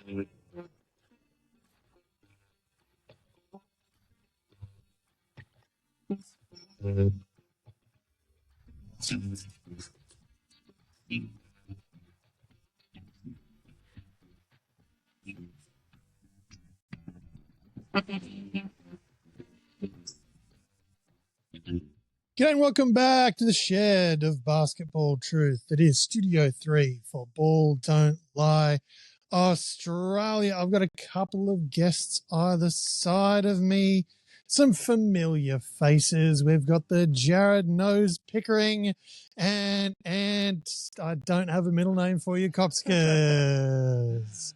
G'day and welcome back to the Shed of Basketball Truth. It is Studio 3 for Ball Don't Lie Australia. I've got a couple of guests either side of me, some familiar faces. We've got the Jared Knows Pickering and I don't have a middle name for you, Kopcikas.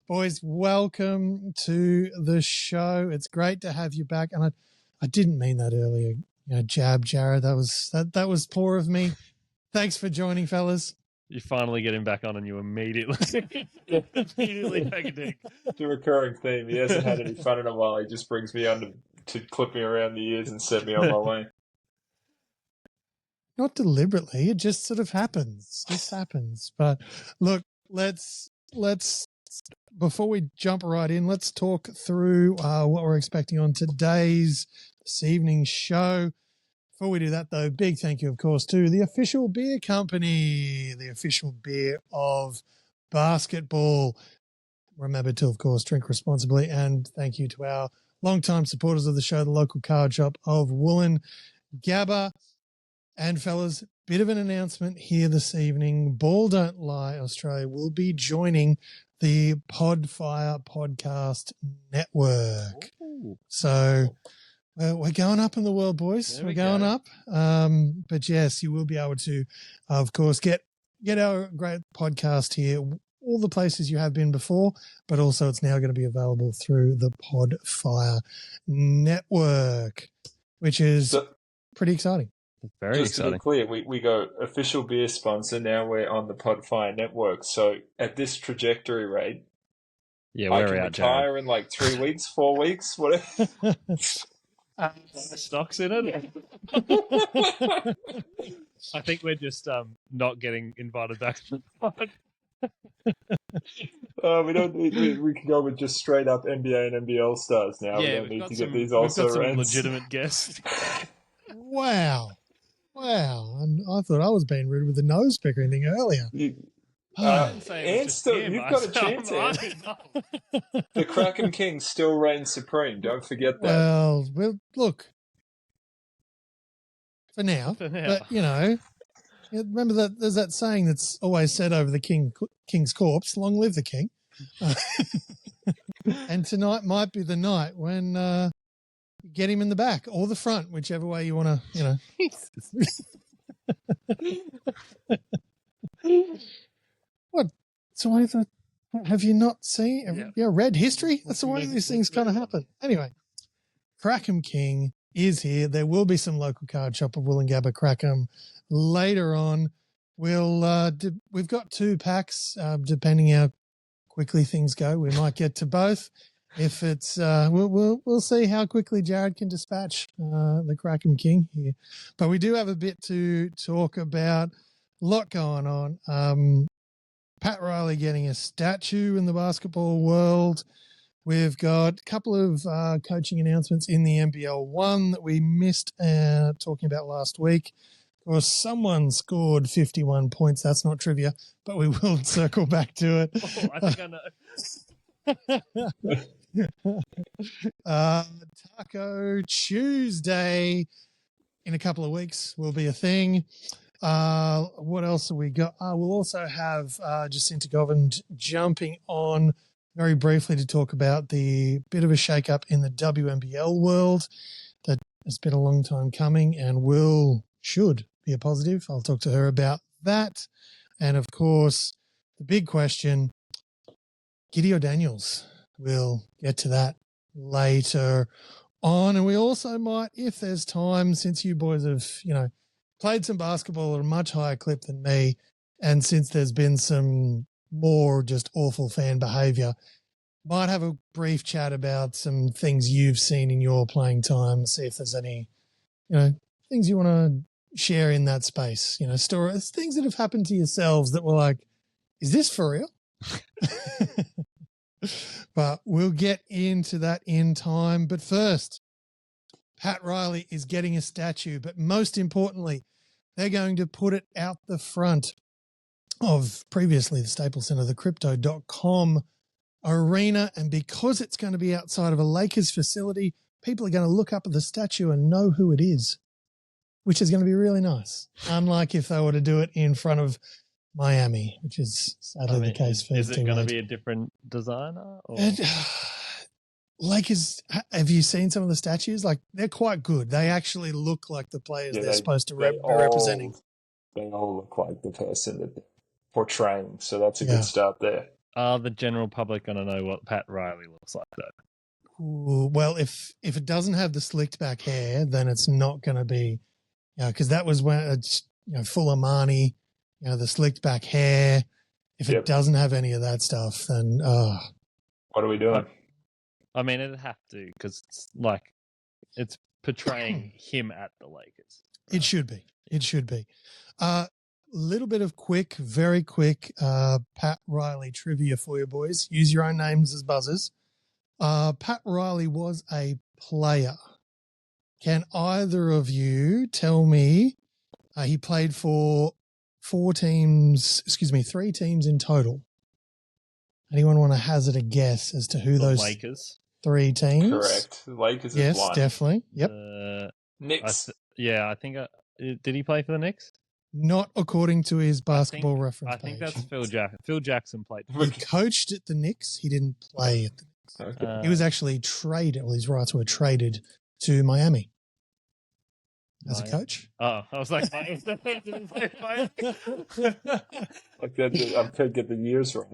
Boys, welcome to the show. It's great to have you back. And I didn't mean that earlier. Jared, that was poor of me. Thanks for joining, fellas. You finally get him back on and you immediately take a dig. It's a recurring theme. He hasn't had any fun in a while. He just brings me on to clip me around the ears and set me on my way. Not deliberately. It just sort of happens. This happens. But look, let's before we jump right in, let's talk through what we're expecting on this evening's show. Before we do that, though, big thank you, of course, to the official beer company, the official beer of basketball. Remember to, of course, drink responsibly. And thank you to our longtime supporters of the show, the local card shop of Woolloongabba. And, fellas, bit of an announcement here this evening. Ball Don't Lie Australia will be joining the PODfire podcast network. Ooh. So we're going up in the world, boys. We're going up. But yes, you will be able to, of course, get our great podcast here, all the places you have been before, but also it's now going to be available through the PODfire network, which is pretty exciting. Very Just exciting. to be clear, we go official beer sponsor. Now we're on the PODfire network. So at this trajectory rate, Yeah, I we're can out, Jared. retire in like 3 weeks, 4 weeks, whatever. Stocks in it. I think we're just not getting invited back to the pod. We don't need. We can go with just straight up NBA and NBL stars now. Yeah, we don't need to we've get these got also some rants. legitimate guests. Wow. And I thought I was being rude with the nose pickering thing earlier. And still, you've got a chance, Ann. The Crackem King still reigns supreme. Don't forget that. Well, look. For now. But, remember that there's that saying that's always said over the king's corpse, long live the king. And tonight might be the night when get him in the back or the front, whichever way you want to, What? So I thought, have you not seen? Yeah, read history? That's the way these things kind of happen. Anyway, Crackem King is here. There will be some local card shop of Woolloongabba Crackem later on. We've got 2 packs, depending how quickly things go. We might get to both. If it's, we'll see how quickly Jared can dispatch the Crackem King here. But we do have a bit to talk about. A lot going on. Pat Riley getting a statue in the basketball world. We've got a couple of coaching announcements in the NBL 1 that we missed talking about last week. Of course, someone scored 51 points. That's not trivia, but we will circle back to it. Oh, I think I know. Taco Tuesday in a couple of weeks will be a thing. What else have we got? We'll also have Jacinta Govind jumping on very briefly to talk about the bit of a shake-up in the WNBL world that has been a long time coming and should be a positive. I'll talk to her about that. And, of course, the big question, Gideon Daniels. We'll get to that later on. And we also might, if there's time, since you boys have, played some basketball at a much higher clip than me, and since there's been some more just awful fan behaviour, might have a brief chat about some things you've seen in your playing time, see if there's any, things you want to share in that space, stories, things that have happened to yourselves that were like, is this for real? But we'll get into that in time. But first, Pat Riley is getting a statue, but most importantly, they're going to put it out the front of previously the Staples Center, the Crypto.com arena. And because it's going to be outside of a Lakers facility, people are going to look up at the statue and know who it is, which is going to be really nice. Unlike if they were to do it in front of Miami, which is sadly the case for Is it going to be a different designer? Or? Lakers, have you seen some of the statues? Like, they're quite good. They actually look like the players they're supposed to be representing. They all look like the person that they're portraying, so that's a good start there. Are the general public going to know what Pat Riley looks like, though? Ooh, well, if it doesn't have the slicked back hair, then it's not going to be, because that was when it's full Armani, the slicked back hair. If it doesn't have any of that stuff, then what are we doing? I mean, it'd have to, because it's portraying him at the Lakers. Right? It should be. It should be. Little bit of very quick Pat Riley trivia for you boys. Use your own names as buzzers. Pat Riley was a player. Can either of you tell me he played for three teams in total? Anyone want to hazard a guess as to who those Lakers? 3 teams? Correct. The Lakers is yes, one. Definitely. Yep. Knicks. I think. Did he play for the Knicks? Not according to his basketball reference page. I think that's Phil Jackson. Phil Jackson played. He coached at the Knicks. He didn't play at the Knicks. Okay. He was actually traded. Well, his rights were traded to Miami as a coach. Oh, I was like, I could get the years right.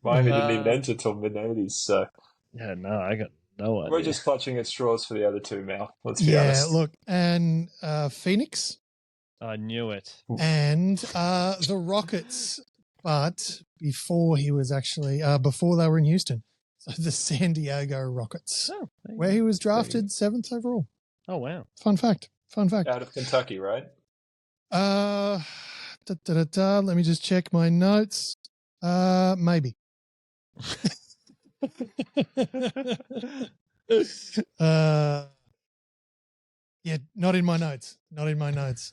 Miami didn't even enter till mid-80s, so. Yeah, no, I got no idea. We're just clutching at straws for the other two, Mal. Let's be honest. Yeah, look, and Phoenix. I knew it. And the Rockets, but before he was actually, before they were in Houston. So the San Diego Rockets, where he was drafted 7th overall. Oh, wow. Fun fact. Out of Kentucky, right? Let me just check my notes. Maybe. Yeah, not in my notes. In my notes,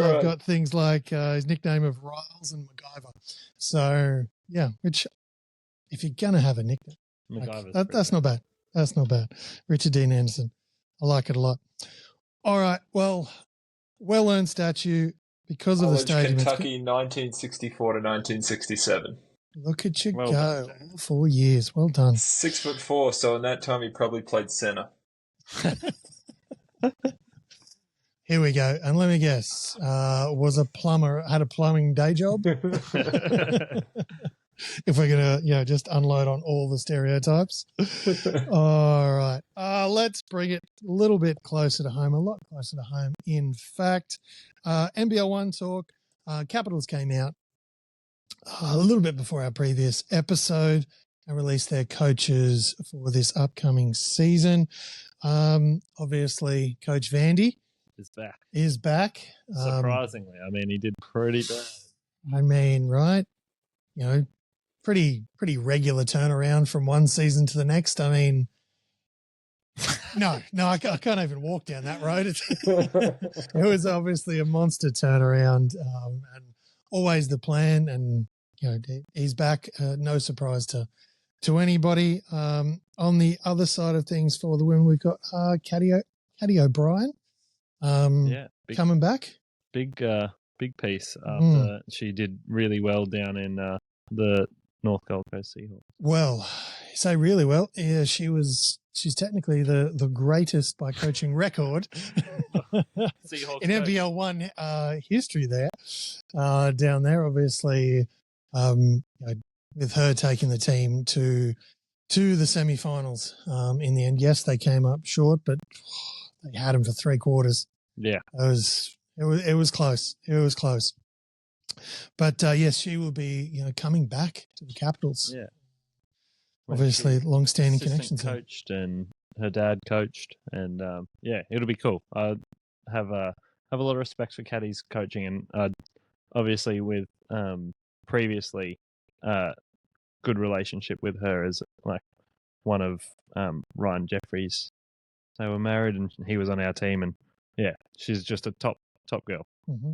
I've got things like his nickname of Riles and MacGyver. So, yeah, which, if you're going to have a nickname, that's not bad. That's not bad. Richard Dean Anderson. I like it a lot. All right, well-earned statue because of the stadium. Kentucky, 1964 to 1967. Look at you go. 4 years. Well done. 6'4", so in that time he probably played center. Here we go. And let me guess, was a plumber, had a plumbing day job? If we're going to, just unload on all the stereotypes. All right. Let's bring it a little bit closer to home, a lot closer to home. In fact, NBL 1 talk, Capitals came out a little bit before our previous episode and released their coaches for this upcoming season. Obviously, Coach Vandy is back. Surprisingly. I mean, he did pretty bad. I mean, right? Pretty regular turnaround from one season to the next. I mean, no, I can't even walk down that road. It was obviously a monster turnaround, and always the plan. And he's back. No surprise to anybody. On the other side of things for the women, we've got Caddy O'Brien coming back. Big piece after she did really well down in the North Gold Coast Seahawks. Well, you say really well. Yeah, she's technically the greatest by coaching record in NBL 1 history there. Down there, obviously, with her taking the team to the semifinals in the end. Yes, they came up short, but they had them for 3 quarters. Yeah. It was close. It was close. But yes, she will be coming back to the Capitals. Yeah. Obviously, long-standing connections. Coached and her dad coached, and it'll be cool. I have a lot of respect for Caddy's coaching, and obviously with previously good relationship with her as like one of Ryan Jeffries. They were married, and he was on our team, and yeah, she's just a top girl. Mm-hmm.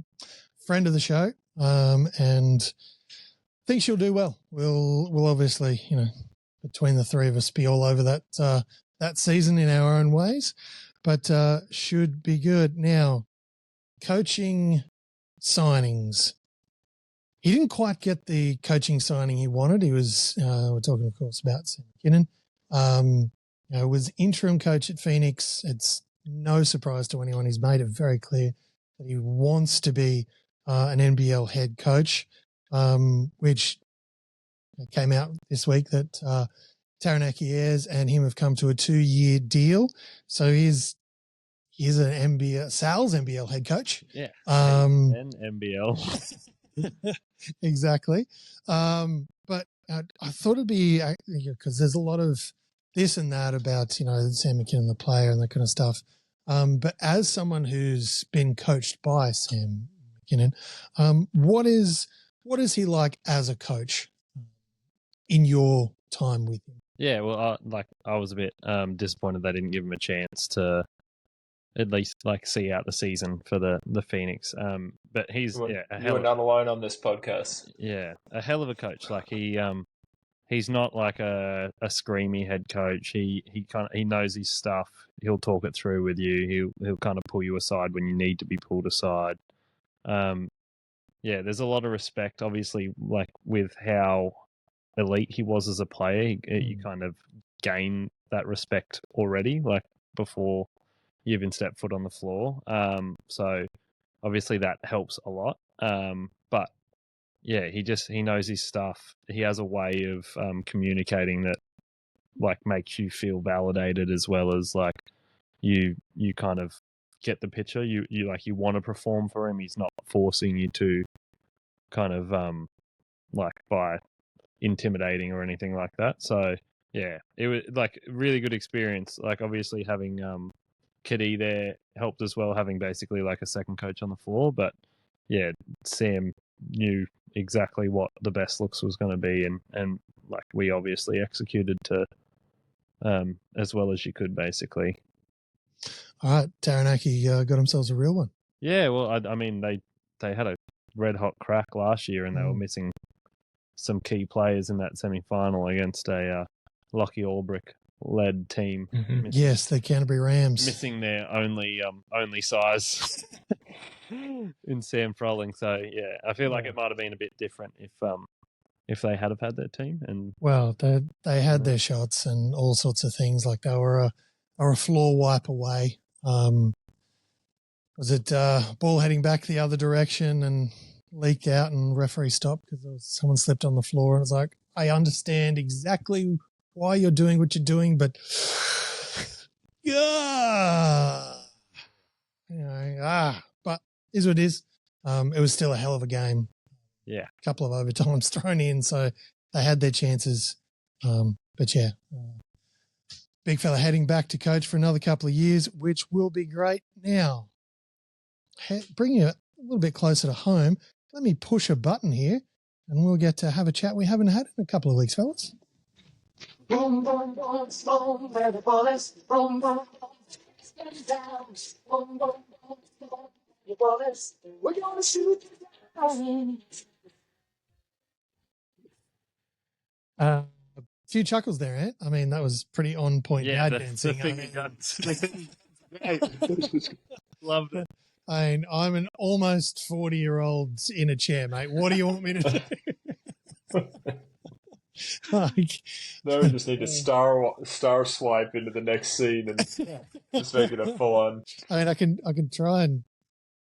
Friend of the show, and I think she'll do well. We'll obviously, between the three of us, be all over that season in our own ways, but should be good. Now, coaching signings. He didn't quite get the coaching signing he wanted. He was, we're talking, of course, about Sam Mackinnon. Was interim coach at Phoenix. It's no surprise to anyone. He's made it very clear that he wants to be an NBL head coach, which came out this week that Taranaki Airs and him have come to a 2-year deal. So he's an NBL, Sal's NBL head coach. Yeah. And NBL. Exactly. But I thought it'd be, because there's a lot of this and that about, Sam Mackinnon, the player, and that kind of stuff. But as someone who's been coached by Sam Mackinnon, what is he like as a coach in your time with him? Yeah, well, I was a bit disappointed they didn't give him a chance to at least see out the season for the Phoenix. But he's you are not alone on this podcast. Yeah, a hell of a coach. He's not like a screamy head coach. He knows his stuff. He'll talk it through with you. He'll kind of pull you aside when you need to be pulled aside. There's a lot of respect, obviously, with how elite he was as a player. You kind of gain that respect already, before you even step foot on the floor. So obviously that helps a lot. But yeah, he knows his stuff. He has a way of communicating that makes you feel validated, as well as you kind of get the picture. You want to perform for him. He's not forcing you to kind of by intimidating or anything like that. So yeah, it was really good experience. Obviously having Kitty there helped as well, having basically a second coach on the floor. But yeah, Sam knew exactly what the best looks was going to be, and we obviously executed to as well as you could, basically. All right, Taranaki got themselves a real one. Yeah, well, I mean, they had a red hot crack last year, and they were missing some key players in that semi-final against a Lockie Albrick-led team. Mm-hmm. Yes, the Canterbury Rams. Missing their only size in Sam Froling. So, yeah, I feel like it might have been a bit different if they had that team. And well, they had their shots and all sorts of things. They were a floor wipe away. Was it ball heading back the other direction and leaked out, and referee stopped because someone slipped on the floor, and it's I understand exactly why you're doing what you're doing, but but is what it is. It was still a hell of a game. Yeah, a couple of overtimes thrown in, so they had their chances. But yeah, big fella heading back to coach for another couple of years, which will be great. Now, bring you a little bit closer to home. Let me push a button here, and we'll get to have a chat we haven't had in a couple of weeks, fellas. Boom, boom, boom, boom, where the ball is. Boom, boom, boom, it's down. Boom, boom, boom, boom, the ball is. We're gonna shoot down. A few chuckles there, Ant. I mean, that was pretty on point. Yeah, the finger guns. Loved it. I'm an almost 40-year-old in a chair, mate. What do you want me to do? No, we just need to star swipe into the next scene and just make it a full on. I mean, I can try and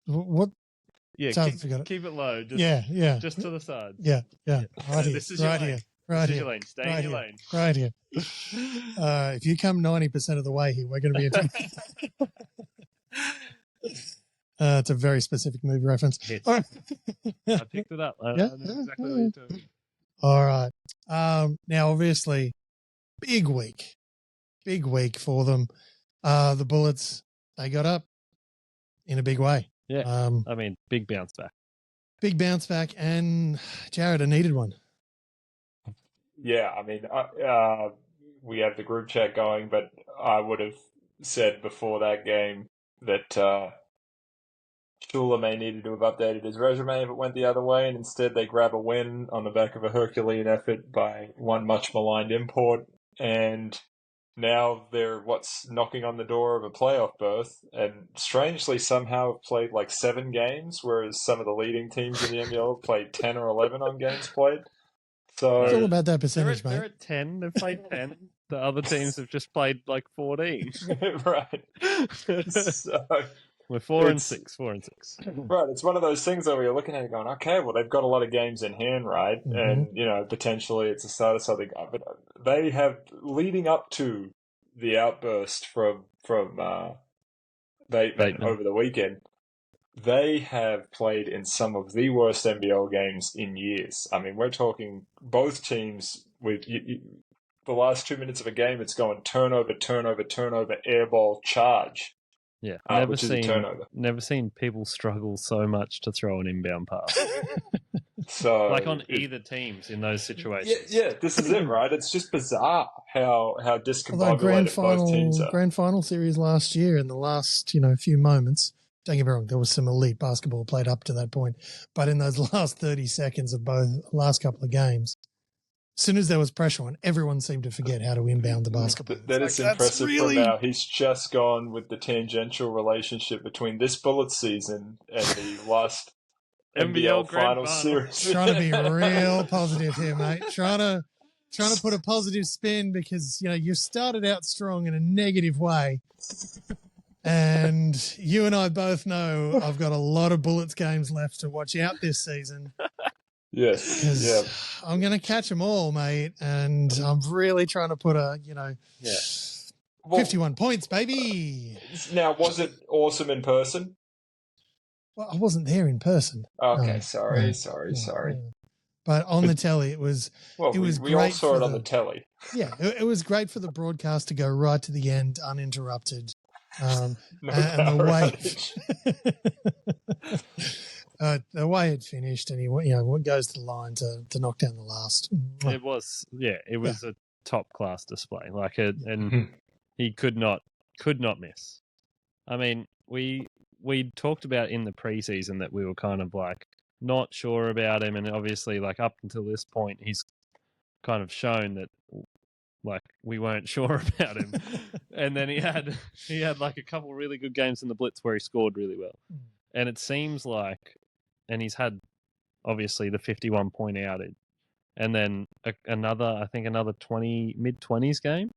what? Yeah, keep it low. Just, yeah, just to the side. Yeah. Right here. This is right your here. lane. Right this here. Is your lane. Stay in your lane. Right here. If you come 90% of the way here, we're going to be in. It's a very specific movie reference. All right. I picked it up. I know exactly what you're doing. All right. Now, obviously, big week for them. The Bullets, they got up in a big way. Yeah. I mean, big bounce back. Big bounce back, and Jared, I needed one. Yeah, I mean, we have the group chat going, but I would have said before that game that Shula may needed to have updated his resume if it went the other way, and instead they grab a win on the back of a Herculean effort by one much maligned import, and now they're knocking on the door of a playoff berth, and strangely somehow have played like 7 games, whereas some of the leading teams in the NBL have played 10 or 11 on games played. So it's all about that percentage, they're at 10. They've played 10. The other teams have just played like 14. Right. So we're 4 and 6. 4 and 6. Right. It's one of those things that we're looking at and going, okay, well, they've got a lot of games in hand, right? Mm-hmm. And, potentially it's a start of something. But they have, leading up to the outburst from Bateman over the weekend, they have played in some of the worst NBL games in years. I mean, we're talking both teams with the last 2 minutes of a game, it's going turnover, air ball, charge. Yeah, never seen people struggle so much to throw an inbound pass. So, like on either teams in those situations. Yeah, this is it, right? It's just bizarre how discombobulated both teams are. Grand final series last year, in the last few moments. Don't get me wrong, there was some elite basketball played up to that point, but in those last 30 seconds of both last couple of games, as soon as there was pressure on, everyone seemed to forget how to inbound the basketball. That is impressive from now. He's just gone with the tangential relationship between this Bullets season and the last NBL final series. Trying to be real positive here, mate. Trying to put a positive spin because, you started out strong in a negative way. And you and I both know I've got a lot of Bullets games left to watch out this season. Yes. Yeah. I'm going to catch them all, mate. And I'm really trying to put 51 points, baby. Now, was it awesome in person? Well, I wasn't there in person. Okay, sorry. But on the telly, it was. Well, we all saw it on the telly. Yeah, it was great for the broadcast to go right to the end, uninterrupted. And the way it finished, and what goes to the line to knock down the last. It was a top class display, and he could not miss. I mean, we talked about in the preseason that we were kind of like not sure about him, and obviously like up until this point, he's kind of shown that like we weren't sure about him. And then he had like a couple really good games in the Blitz where he scored really well. And it seems like, and he's had obviously the 51 point outage and then another 20 mid-20s game.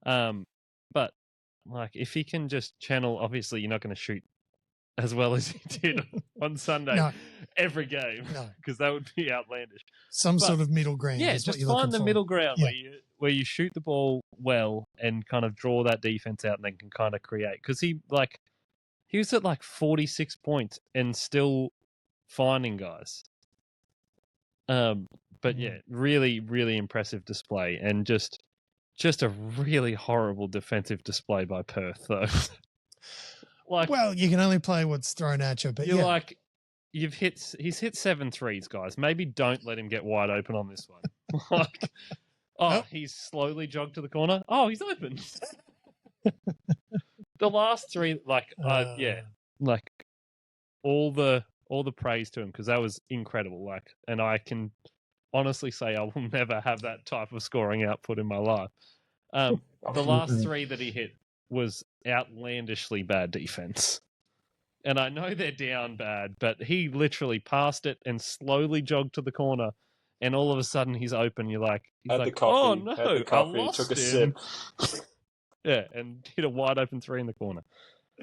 But like if he can just channel, obviously you're not going to shoot as well as he did on Sunday every game, because that would be outlandish. Sort of middle ground. Yeah, just find the middle ground where you shoot the ball well and kind of draw that defense out and then can kind of create. Because he was at like 46 points and still finding guys. But yeah, really, really impressive display, and just a really horrible defensive display by Perth, though. Well, you can only play what's thrown at you, but he's hit 7 threes, guys. Maybe don't let him get wide open on this one. He's slowly jogged to the corner. Oh, he's open. The last 3, all the praise to him, because that was incredible. And I can honestly say I will never have that type of scoring output in my life. The last 3 that he hit was outlandishly bad defense. And I know they're down bad, but he literally passed it and slowly jogged to the corner, and all of a sudden he's open. He's like, oh no, I lost took a him. sip. Yeah, and hit a wide open 3 in the corner.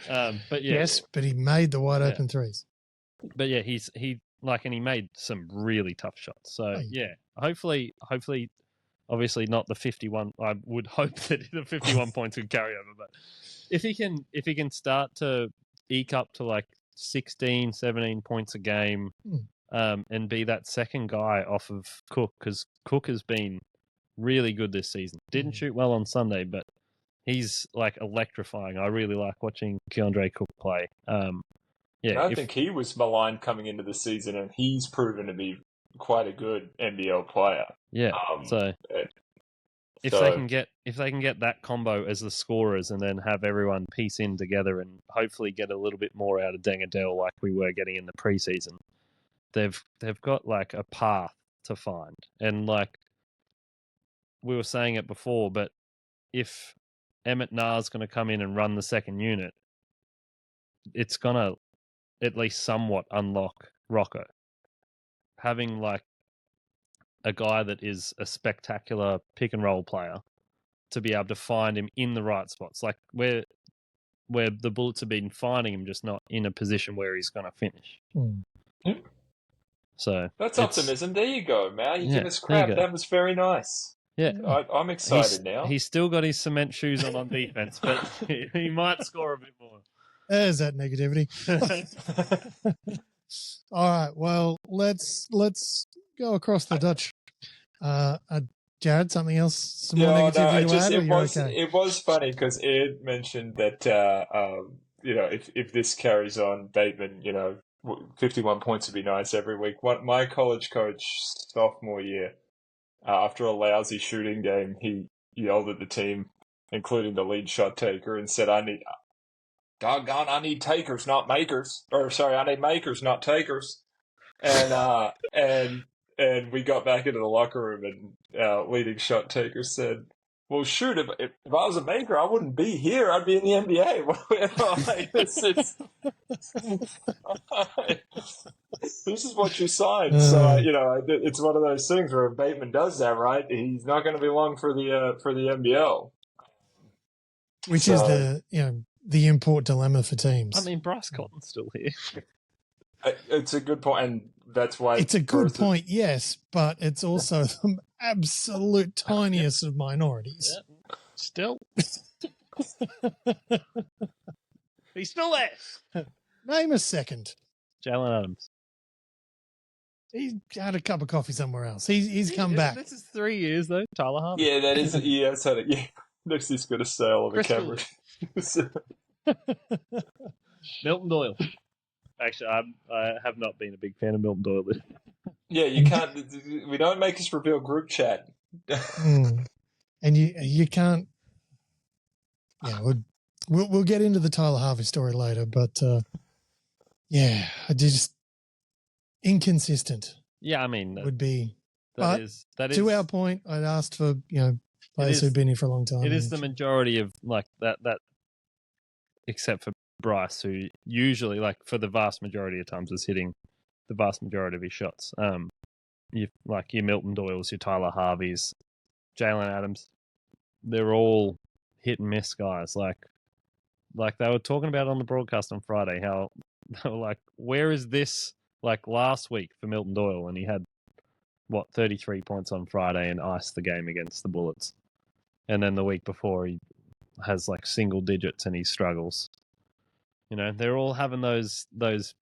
But yeah, yes, but he made the wide open threes. But yeah, he made some really tough shots. So hopefully, obviously not the 51. I would hope that the 51 points would carry over, but if he can start to eke up to like 16, 17 points a game, and be that second guy off of Cook, because Cook has been really good this season. Didn't shoot well on Sunday, but he's like electrifying. I really like watching Keandre Cook play. I think he was maligned coming into the season, and he's proven to be quite a good NBL player. Yeah. if they can get that combo as the scorers and then have everyone piece in together and hopefully get a little bit more out of Dengadell like we were getting in the preseason, they've got like a path to find. And like we were saying it before, but if Emmett Naar's going to come in and run the second unit, it's going to at least somewhat unlock Rocco. Having like a guy that is a spectacular pick and roll player to be able to find him in the right spots, like where the Bullets have been finding him, just not in a position where he's going to finish. So that's optimism. There you go, Mal. You give us crap. That was very nice. Yeah, I'm excited now. He's still got his cement shoes on defense, but he might score a bit more. There's that negativity. All right, well, let's go across the Dutch. Jared, something else? Some more negativity to add? It was funny because Ed mentioned that if this carries on, Bateman, 51 points would be nice every week. My college coach sophomore year, after a lousy shooting game, he yelled at the team, including the lead shot taker, and said, I need takers, not makers. Or sorry, I need makers, not takers. And we got back into the locker room, and our leading shot taker said, well, shoot, if I was a maker, I wouldn't be here. I'd be in the NBA. This is what you signed. So, it's one of those things where if Bateman does that, right, he's not going to be long for the NBL. Which is the import dilemma for teams. I mean, Bryce Cotton's still here. It's a good point, and that's why it's a good point. Yes, but it's also the absolute tiniest of minorities. Yeah. Still, he's still there. Name a second. Jalen Adams. He's had a cup of coffee somewhere else. He's come back. This is 3 years though. Tyler Harvey. Yeah, that is. Yeah, so next he's got to stay all over camera. Milton Doyle. Actually, I have not been a big fan of Milton Doyle. Yeah, you can't. We don't make us reveal group chat. And you can't. Yeah, we'll get into the Tyler Harvey story later, but I just inconsistent. Yeah, I mean would be. That is to our point. I'd asked for players who've been here for a long time. It is the majority of like that, except for Bryce, who usually, like for the vast majority of times, is hitting the vast majority of his shots. Your Milton Doyles, your Tyler Harveys, Jalen Adams, they're all hit and miss guys. Like they were talking about on the broadcast on Friday, how they were like, where is this like last week for Milton Doyle? And he had 33 points on Friday and iced the game against the Bullets. And then the week before he has like single digits and he struggles. They're all having those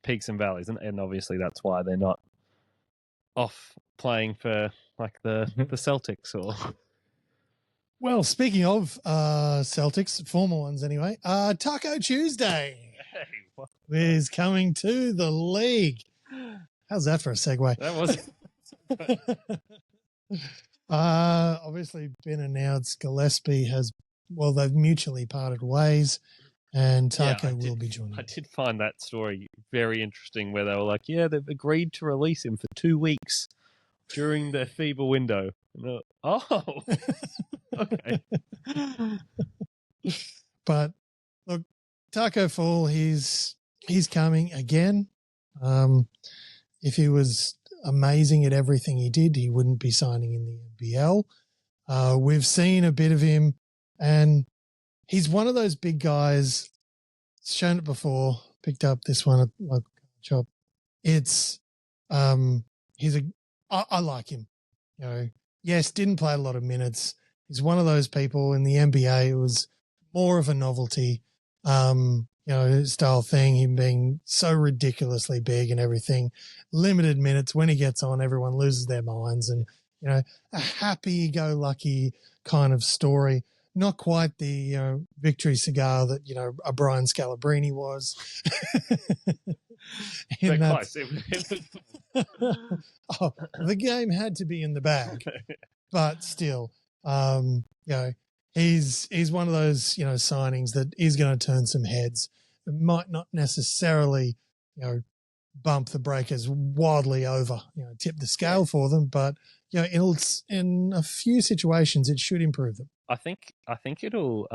peaks and valleys, and obviously that's why they're not off playing for like the Celtics or. Well, speaking of Celtics, former ones anyway, Taco Tuesday is coming to the league. How's that for a segue? That was. Obviously been announced. Gillespie they've mutually parted ways. And Taco will be joining. I did find that story very interesting where they were like, they've agreed to release him for 2 weeks during the FIBA window. Oh, okay. But look, Taco Fall, he's coming again. If he was amazing at everything he did, he wouldn't be signing in the NBL. We've seen a bit of him, and he's one of those big guys. Shown it before. Picked up this one at local shop. It's I like him. Yes, didn't play a lot of minutes. He's one of those people in the NBA. It was more of a novelty, style thing. Him being so ridiculously big and everything. Limited minutes. When he gets on, everyone loses their minds, and a happy-go-lucky kind of story. Not quite the victory cigar that, a Brian Scalabrine was. The game had to be in the bag. But still, You know, he's one of those, you know, signings that is going to turn some heads. It might not necessarily, you know, bump the Breakers wildly over, you know, tip the scale for them, but you know, in a few situations it should improve them. I think it'll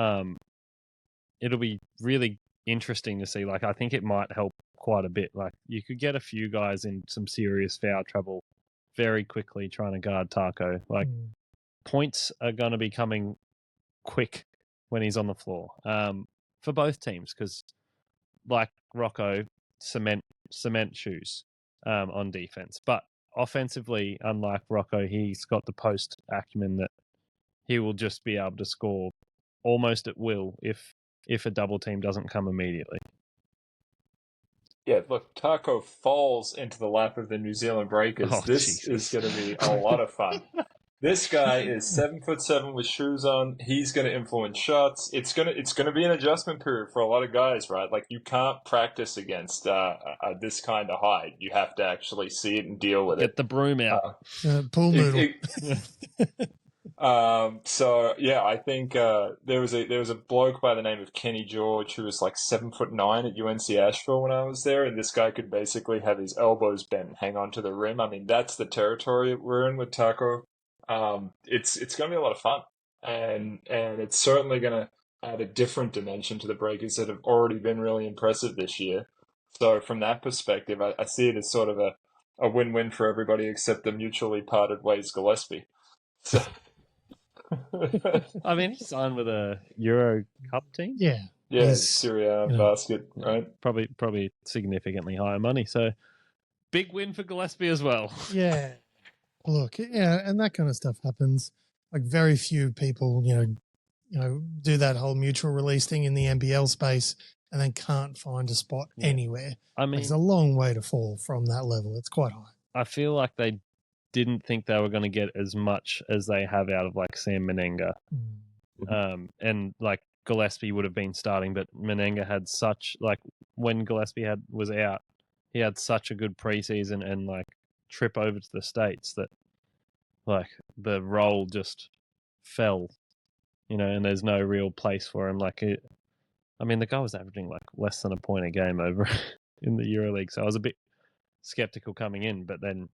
be really interesting to see. Like, I think it might help quite a bit. Like, you could get a few guys in some serious foul trouble very quickly trying to guard Taco. Like, points are going to be coming quick when he's on the floor, for both teams, because like Rocco, cement shoes on defense, but offensively, unlike Rocco, he's got the post acumen that he will just be able to score almost at will if a double team doesn't come immediately. Yeah, look, Taco falls into the lap of the New Zealand Breakers. Oh, this Jesus. is going to be a lot of fun. This guy is 7'7" with shoes on. He's going to influence shots. It's going to be an adjustment period for a lot of guys, right? Like, you can't practice against this kind of height. You have to actually see it and deal with it. Get the broom out. Pool noodle. So yeah, I think there was a bloke by the name of Kenny George who was like 7'9" at UNC Asheville when I was there, and this guy could basically have his elbows bent and hang on to the rim. I mean, that's the territory we're in with Taco. It's going to be a lot of fun, and it's certainly going to add a different dimension to the Breakers that have already been really impressive this year. So from that perspective, I see it as sort of a win-win for everybody except the mutually parted ways Gillespie. So. I mean, he signed with a Euro Cup team. Yeah, Syria basket, right? Probably significantly higher money. So big win for Gillespie as well. Yeah. Look, yeah, and that kind of stuff happens. Like, very few people, you know, do that whole mutual release thing in the NBL space and then can't find a spot anywhere. I mean, it's a long way to fall from that level. It's quite high. I feel like they didn't think they were going to get as much as they have out of like Sam Mackinnon. And like Gillespie would have been starting, but Mackinnon had such, like, when Gillespie was out, he had such a good preseason and like trip over to the States that like the role just fell, you know, and there's no real place for him. Like, I mean, the guy was averaging like less than a point a game over in the EuroLeague, so I was a bit skeptical coming in, but then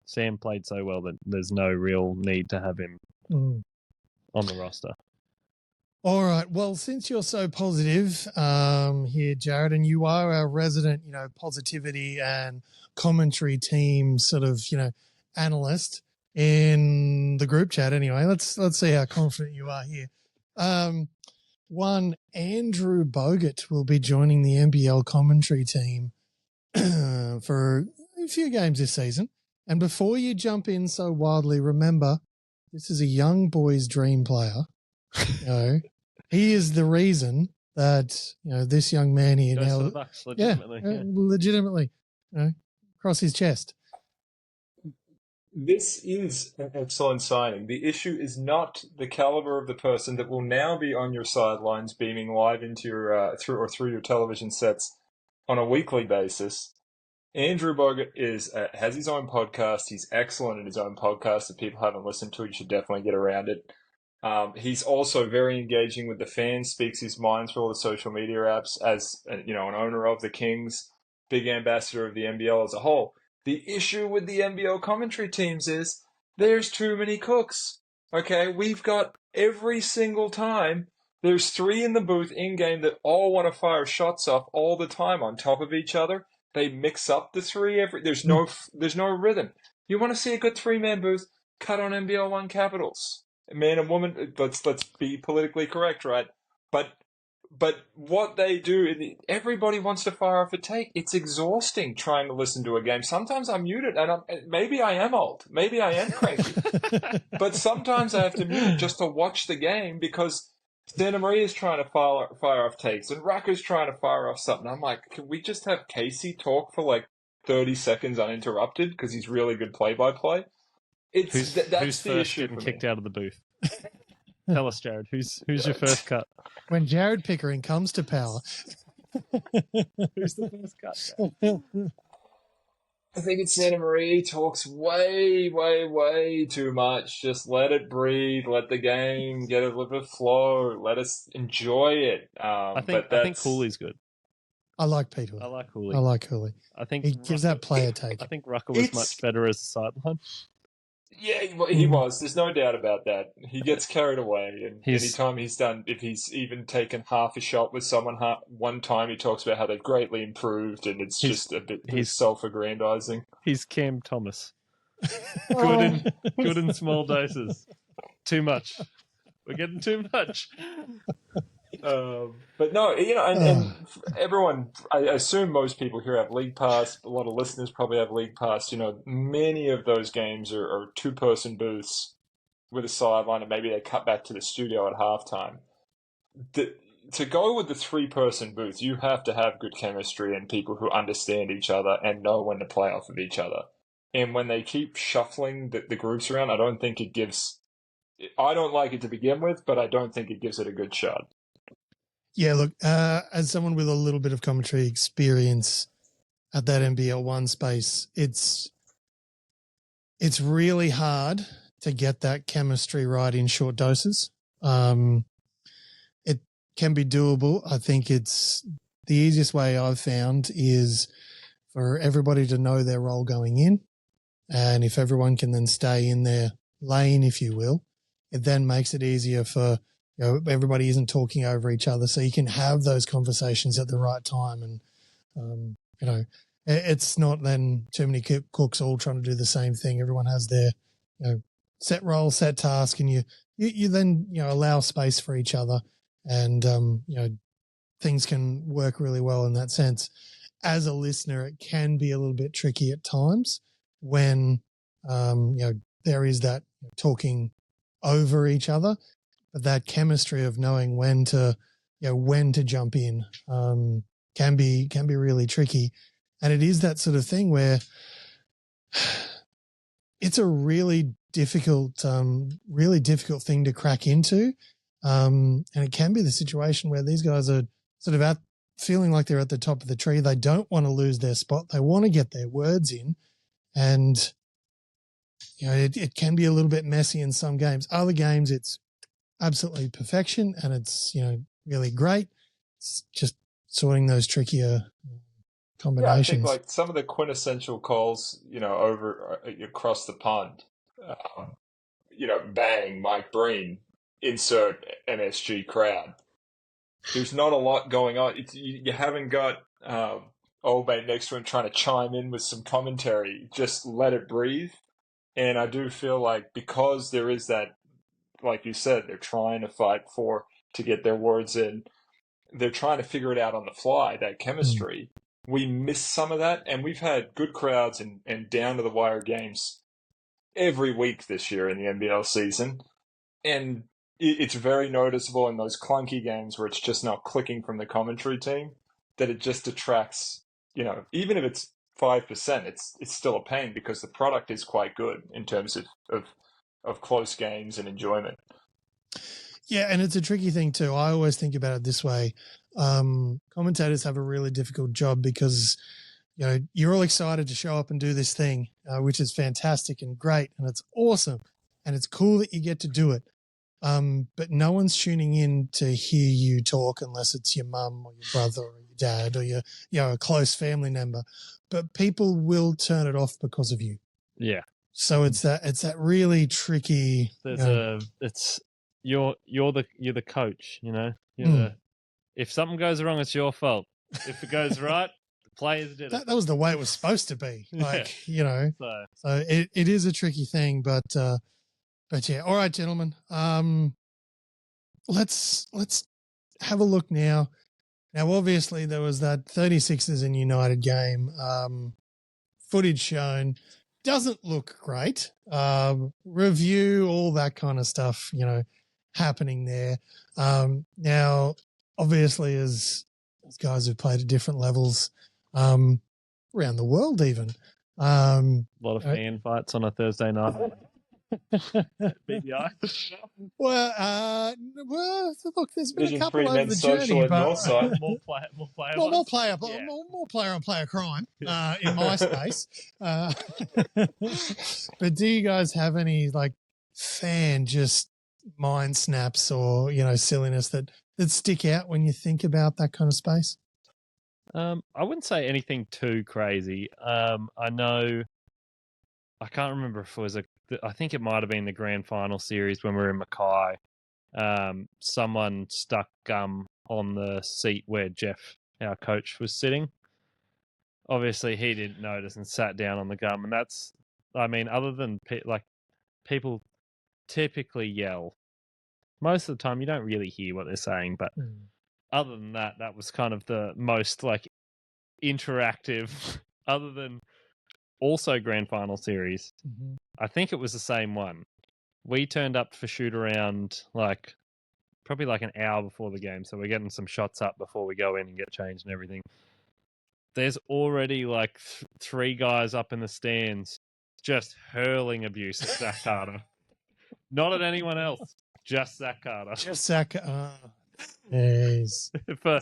Sam played so well that there's no real need to have him on the roster. All right. Well, since you're so positive here, Jared, and you are our resident, you know, positivity and commentary team sort of, you know, analyst in the group chat anyway, let's see how confident you are here. One, Andrew Bogut will be joining the NBL commentary team for a few games this season. And before you jump in so wildly, remember, this is a young boy's dream player. You know, he is the reason that, you know, this young man here goes now, for the Bucks, legitimately, legitimately, you know, across his chest. This is an excellent signing. The issue is not the caliber of the person that will now be on your sidelines, beaming live into your through your television sets on a weekly basis. Andrew Bogut has his own podcast. He's excellent at his own podcast. If people haven't listened to it, you should definitely get around it. He's also very engaging with the fans, speaks his mind through all the social media apps as, you know, an owner of the Kings, big ambassador of the NBL as a whole. The issue with the NBL commentary teams is there's too many cooks. Okay, we've got every single time there's three in the booth in-game that all want to fire shots off all the time on top of each other. They mix up the three. There's no rhythm. You want to see a good three-man booth? Cut on NBL One Capitals. Man and woman. Let's be politically correct, right? But what they do, everybody wants to fire off a take. It's exhausting trying to listen to a game. Sometimes I'm muted, and maybe I am old. Maybe I am cranky. But sometimes I have to mute just to watch the game because Santa Maria's trying to fire off takes, and Racker's trying to fire off something. I'm like, can we just have Casey talk for like 30 seconds uninterrupted because he's really good play-by-play? Who's first issue getting kicked out of the booth? Tell us, Jared. Who's your first cut? When Jared Pickering comes to power. Who's the first cut? I think it's Santa Maria talks way, way, way too much. Just let it breathe. Let the game get a little bit of flow. Let us enjoy it. I think Cooley's good. I like Pete Hooley. I like Cooley. I like Hooley. I think He gives that player take. I think Rucker was much better as a sideline. Yeah, he was. There's no doubt about that. He gets carried away, and anytime if he's even taken half a shot with someone one time, he talks about how they've greatly improved, and it's just a bit self-aggrandizing. He's Cam Thomas. Good in small doses. Too much. We're getting too much. But no, and everyone, I assume most people here have League Pass. A lot of listeners probably have League Pass. Many of those games are two-person booths with a sideline, and maybe they cut back to the studio at halftime. To go with the three-person booth, you have to have good chemistry and people who understand each other and know when to play off of each other. And when they keep shuffling the groups around, I don't think it gives... I don't like it to begin with, but I don't think it gives it a good shot. Yeah, look, as someone with a little bit of commentary experience at that NBL 1 space, it's really hard to get that chemistry right in short doses. It can be doable. I think it's the easiest way I've found is for everybody to know their role going in. And if everyone can then stay in their lane, if you will, it then makes it easier for everybody isn't talking over each other, so you can have those conversations at the right time. And, it's not then too many cooks all trying to do the same thing. Everyone has their, set role, set task, and you then, allow space for each other, and, things can work really well in that sense. As a listener, it can be a little bit tricky at times when, there is that talking over each other. But that chemistry of knowing when to jump in can be really tricky, and it is that sort of thing where it's a really difficult thing to crack into, and it can be the situation where these guys are sort of feeling like they're at the top of the tree. They don't want to lose their spot. They want to get their words in, and it can be a little bit messy in some games. Other games, it's absolutely perfection, and it's really great. It's just sorting those trickier combinations. Yeah, I think like some of the quintessential calls, over across the pond, bang, Mike Breen, insert MSG crowd. There's not a lot going on. You haven't got old mate next to him trying to chime in with some commentary. Just let it breathe. And I do feel like because there is that, like you said, they're trying to fight to get their words in. They're trying to figure it out on the fly, that chemistry. We miss some of that, and we've had good crowds and down-to-the-wire games every week this year in the NBL season. And it's very noticeable in those clunky games where it's just not clicking from the commentary team, that it just detracts, even if it's 5%, it's still a pain because the product is quite good in terms of close games and enjoyment. Yeah, and it's a tricky thing too. I always think about it this way. Commentators have a really difficult job because, you're all excited to show up and do this thing, which is fantastic and great, and it's awesome, and it's cool that you get to do it. But no one's tuning in to hear you talk unless it's your mum or your brother or your dad or your a close family member. But people will turn it off because of you. Yeah. So it's that really tricky. You're the coach, if something goes wrong, it's your fault. If it goes right, the players did it. That was the way it was supposed to be. So it is a tricky thing, but yeah. All right, gentlemen. Let's have a look now. Now, obviously, there was that 36ers and United game. Footage shown. Doesn't look great. Review, all that kind of stuff, happening there. Now, obviously, as guys who've played at different levels around the world even. A lot of fan fights on a Thursday night. BBI. Well, look, there's been a Division couple 3 over men's the social journey, at but Northside. more player. more ones. player, Yeah. more player on player crime in my space. But do you guys have any like fan just mind snaps or silliness that stick out when you think about that kind of space? I wouldn't say anything too crazy. I know. I can't remember if it was I think it might have been the grand final series when we were in Mackay. Someone stuck gum on the seat where Jeff, our coach, was sitting. Obviously, he didn't notice and sat down on the gum. And that's, I mean, other than people typically yell. Most of the time, you don't really hear what they're saying. But other than that, that was kind of the most like interactive, other than also grand final series. Mm-hmm. I think it was the same one. We turned up for shoot around probably like an hour before the game, so we're getting some shots up before we go in and get changed and everything. There's already like 3 guys up in the stands just hurling abuse at Zach Carter. Not at anyone else, just Zach Carter. Just Zach. Yes. for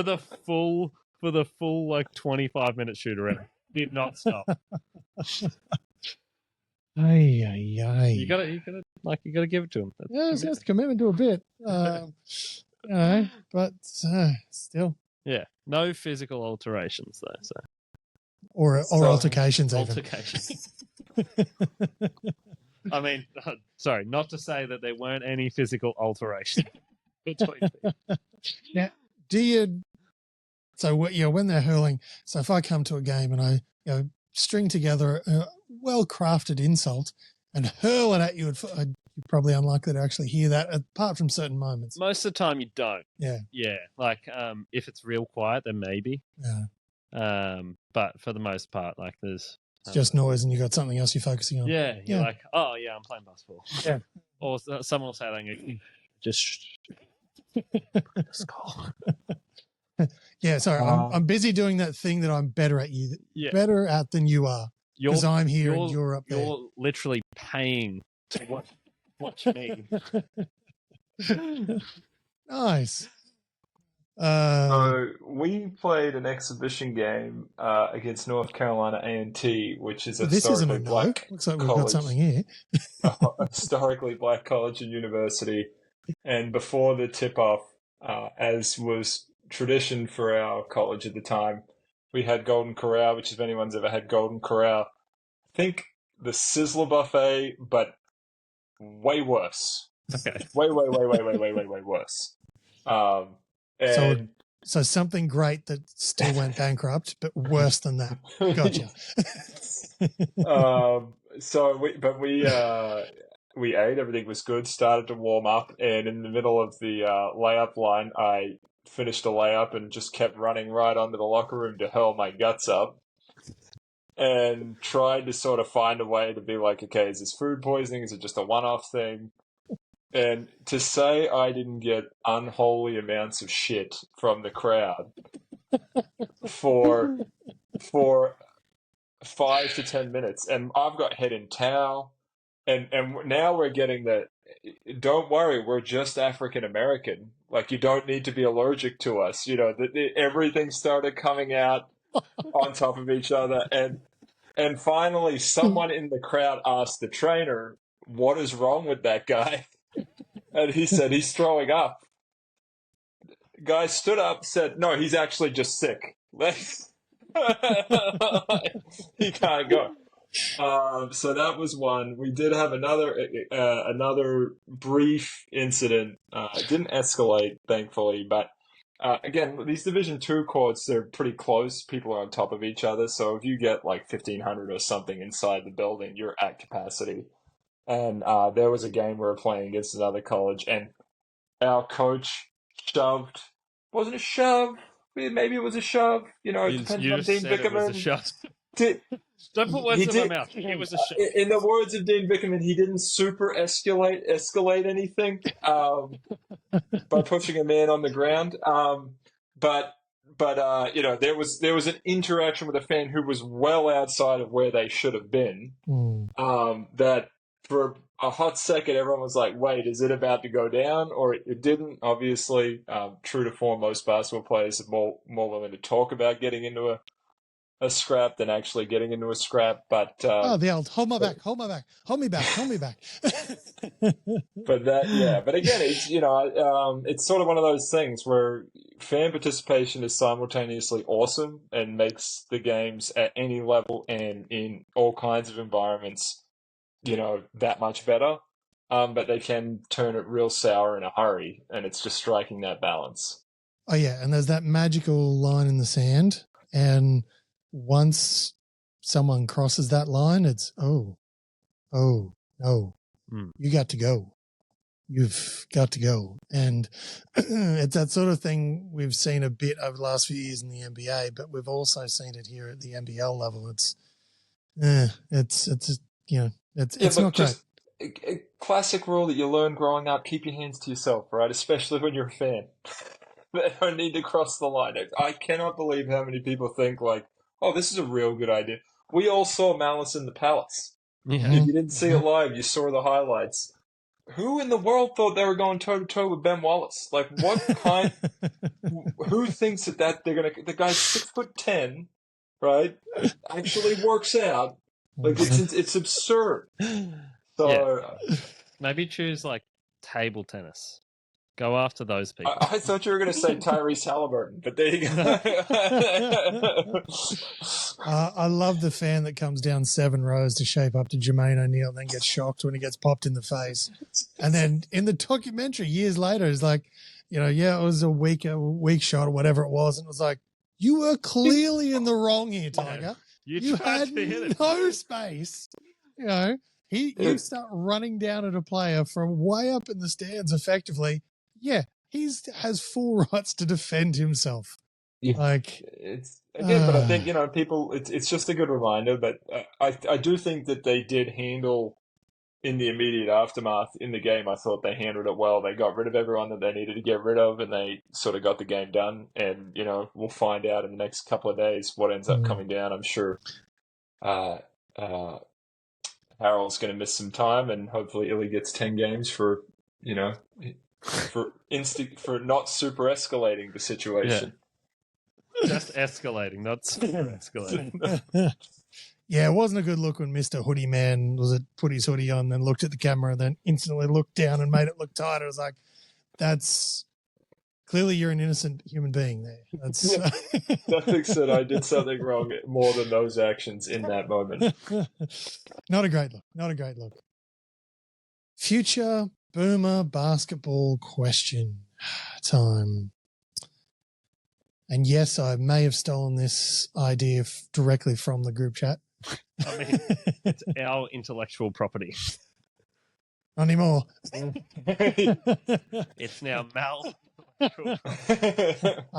the full like 25-minute shoot around. Did not stop. Ay. You gotta give it to him. That's it's commitment to a bit. But still. Yeah, no physical alterations though. So or altercations. Altercations. I mean, sorry, not to say that there weren't any physical alterations between people. Now, do you? So when they're hurling. So if I come to a game and I string together a well-crafted insult and hurl it at you, you're probably unlikely to actually hear that, apart from certain moments. Most of the time, you don't. Yeah. Yeah, like if it's real quiet, then maybe. Yeah. But for the most part, like there's it's just noise, and you got something else you're focusing on. Yeah, you're like, oh yeah, I'm playing basketball. Yeah. Or someone will say like, just Yeah, sorry, I'm busy doing that thing that I'm better at better at than you are, because I'm here and you're up there. You're literally paying to watch me. Nice. So we played an exhibition game against North Carolina A&T, which is a historically black Looks like we've college. got something here. A historically black college and university. And before the tip-off, as was tradition for our college at the time, we had Golden Corral, which if anyone's ever had Golden Corral, I think the Sizzler buffet, but way worse. Okay. Way worse. So something great that still went bankrupt, but worse than that. Gotcha. We ate, everything was good, started to warm up, and in the middle of the layup line, I finished a layup and just kept running right onto the locker room to hurl my guts up and tried to sort of find a way to be like, okay, is this food poisoning? Is it just a one-off thing? And to say I didn't get unholy amounts of shit from the crowd for 5 to 10 minutes, and I've got head in towel, and now we're getting the, don't worry, we're just African American. Like, you don't need to be allergic to us. Everything started coming out on top of each other, and finally someone in the crowd asked the trainer, "What is wrong with that guy?" And he said, "He's throwing up." The guy stood up, said, "No, he's actually just sick. He can't go." So that was one. We did have another brief incident. It didn't escalate, thankfully, but again, these Division 2 courts, they're pretty close. People are on top of each other, so if you get like 1,500 or something inside the building, you're at capacity. And there was a game we were playing against another college, and our coach shoved. Wasn't a shove? Maybe it was a shove. It depends on Dean Bickerman. It was a shove. Don't put words in my mouth. It was a shove. In the words of Dean Bickerman, he didn't super escalate anything by pushing a man on the ground. But there was an interaction with a fan who was well outside of where they should have been. That for a hot second, everyone was like, wait, is it about to go down? Or it didn't, obviously. True to form, most basketball players are more willing to talk about getting into a scrap than actually getting into a scrap. But the old hold me back. Hold me back. But again, it's it's sort of one of those things where fan participation is simultaneously awesome and makes the games at any level and in all kinds of environments, that much better. But they can turn it real sour in a hurry, and it's just striking that balance. Oh yeah, and there's that magical line in the sand, and once someone crosses that line, it's no, you got to go. You've got to go. And it's that sort of thing we've seen a bit over the last few years in the NBA, but we've also seen it here at the NBL level. It's not great. A classic rule that you learn growing up: keep your hands to yourself, right? Especially when you're a fan. They don't need to cross the line. I cannot believe how many people think like, oh, this is a real good idea. We all saw Malice in the Palace. Yeah. If you didn't see it live, you saw the highlights. Who in the world thought they were going toe-to-toe with Ben Wallace? Like, what kind... who thinks that they're going to... The guy's 6'10", right? Actually works out. Like, it's absurd. So... Yeah. Maybe choose, like, table tennis. Go after those people. I thought you were going to say Tyrese Halliburton, but there you go. I love the fan that comes down 7 rows to shape up to Jermaine O'Neal and then gets shocked when he gets popped in the face. And then in the documentary years later, it's like, it was a weak shot or whatever it was. And it was like, you were clearly in the wrong here, Tiger. You had no space. You start running down at a player from way up in the stands effectively. Yeah, he has full rights to defend himself. Yeah. Like it's again, but I think people. It's just a good reminder. But I do think that they did handle in the immediate aftermath in the game. I thought they handled it well. They got rid of everyone that they needed to get rid of, and they sort of got the game done. And we'll find out in the next couple of days what ends up coming down. I'm sure. Harold's going to miss some time, and hopefully Illy gets 10 games for not super escalating the situation. Yeah. Just escalating, not super escalating. Yeah, it wasn't a good look when Mr. Hoodie Man put his hoodie on, then looked at the camera, and then instantly looked down and made it look tighter. It was like, that's clearly you're an innocent human being there. That's nothing said I did something wrong more than those actions in that moment. Not a great look. Future Boomer basketball question time. And yes, I may have stolen this idea directly from the group chat. I mean, it's our intellectual property. Not anymore. It's now Mal. I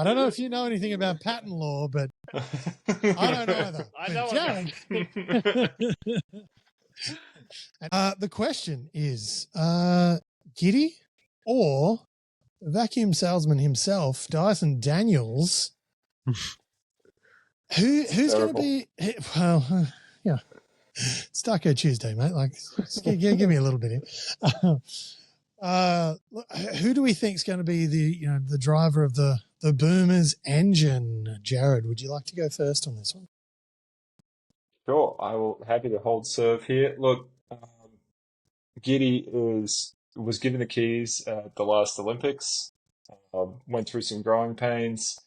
don't know if you know anything about patent law, but I don't either. I know. The question is, Giddy or the vacuum salesman himself, Dyson Daniels, who's going to be, well, yeah, it's Taco Tuesday, mate. Like, give me a little bit here. Who do we think is going to be the driver of the Boomers engine? Jared, would you like to go first on this one? Sure, I will. Happy to hold serve here. Look, Giddy was given the keys at the last Olympics. Went through some growing pains.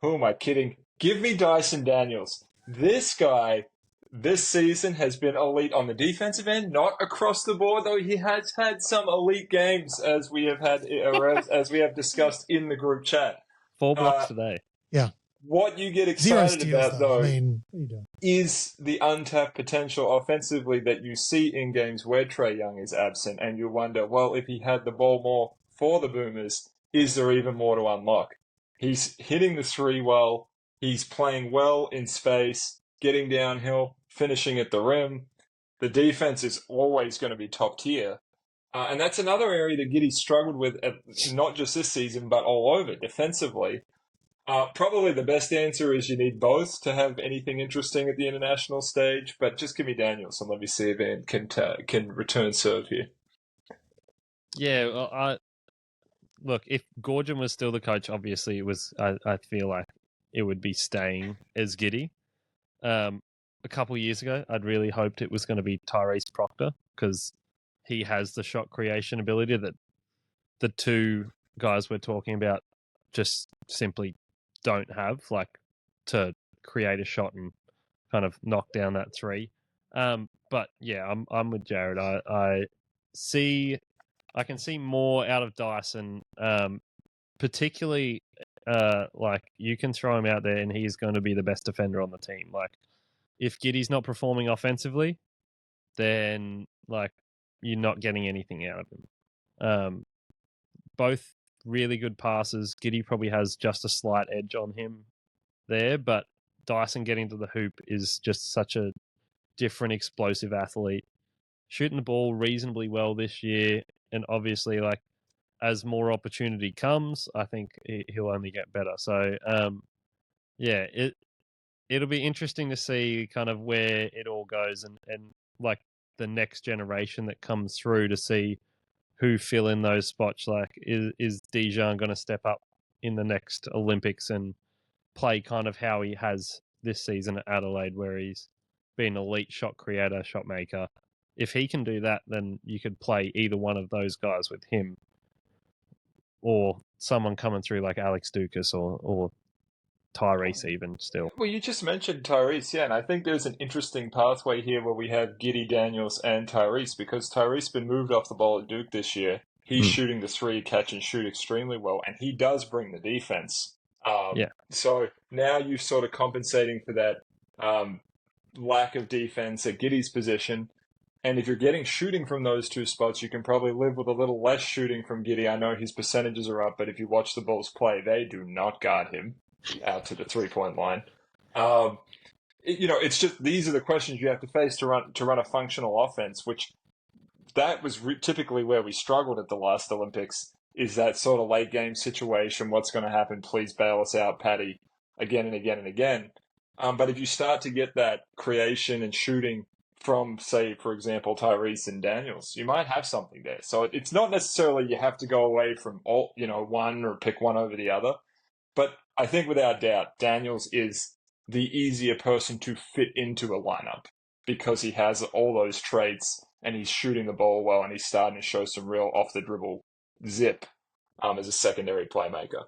Who am I kidding? Give me Dyson Daniels. This guy this season has been elite on the defensive end, not across the board, though he has had some elite games as we have discussed in the group chat. 4 blocks today. Yeah. What you get excited about, though, what is the untapped potential offensively that you see in games where Trae Young is absent, and you wonder, well, if he had the ball more for the Boomers, is there even more to unlock? He's hitting the three well. He's playing well in space, getting downhill, finishing at the rim. The defense is always going to be top tier. And that's another area that Giddy struggled with, not just this season, but all over defensively. Probably the best answer is you need both to have anything interesting at the international stage, but just give me Daniels and let me see if Ian can return serve here. Yeah, well, look, if Gorgon was still the coach, obviously it was. I feel like it would be staying as Giddy. A couple of years ago, I'd really hoped it was going to be Tyrese Proctor because he has the shot creation ability that the two guys we're talking about just simply don't have, like to create a shot and kind of knock down that three. But yeah, I'm with Jared. I can see more out of Dyson, particularly like you can throw him out there and he's going to be the best defender on the team. Like if Giddy's not performing offensively, then like you're not getting anything out of him. Both really good passes. Giddy probably has just a slight edge on him there, but Dyson getting to the hoop is just such a different explosive athlete. Shooting the ball reasonably well this year, and obviously like as more opportunity comes, I think he'll only get better. So yeah, it'll be interesting to see kind of where it all goes and like the next generation that comes through to see who fill in those spots. Like is Dijon going to step up in the next Olympics and play kind of how he has this season at Adelaide, where he's been an elite shot creator, shot maker. If he can do that, then you could play either one of those guys with him or someone coming through like Alex Dukas or Tyrese even still. Well, you just mentioned Tyrese, yeah, and I think there's an interesting pathway here where we have Giddy, Daniels, and Tyrese, because Tyrese's been moved off the ball at Duke this year. He's shooting the three, catch and shoot extremely well, and he does bring the defense. Yeah. So now you're sort of compensating for that lack of defense at Giddy's position. And if you're getting shooting from those two spots, you can probably live with a little less shooting from Giddy. I know his percentages are up, but if you watch the Bulls play, they do not guard him out to the 3-point line. It's just these are the questions you have to face to run a functional offense, which that was typically where we struggled at the last Olympics, is that sort of late game situation. What's going to happen? Please bail us out, Patty, again and again and again. But if you start to get that creation and shooting from, say, for example, Tyrese and Daniels, you might have something there. So it's not necessarily you have to go away from all, one or pick one over the other. But I think without doubt, Daniels is the easier person to fit into a lineup because he has all those traits and he's shooting the ball well and he's starting to show some real off-the-dribble zip as a secondary playmaker.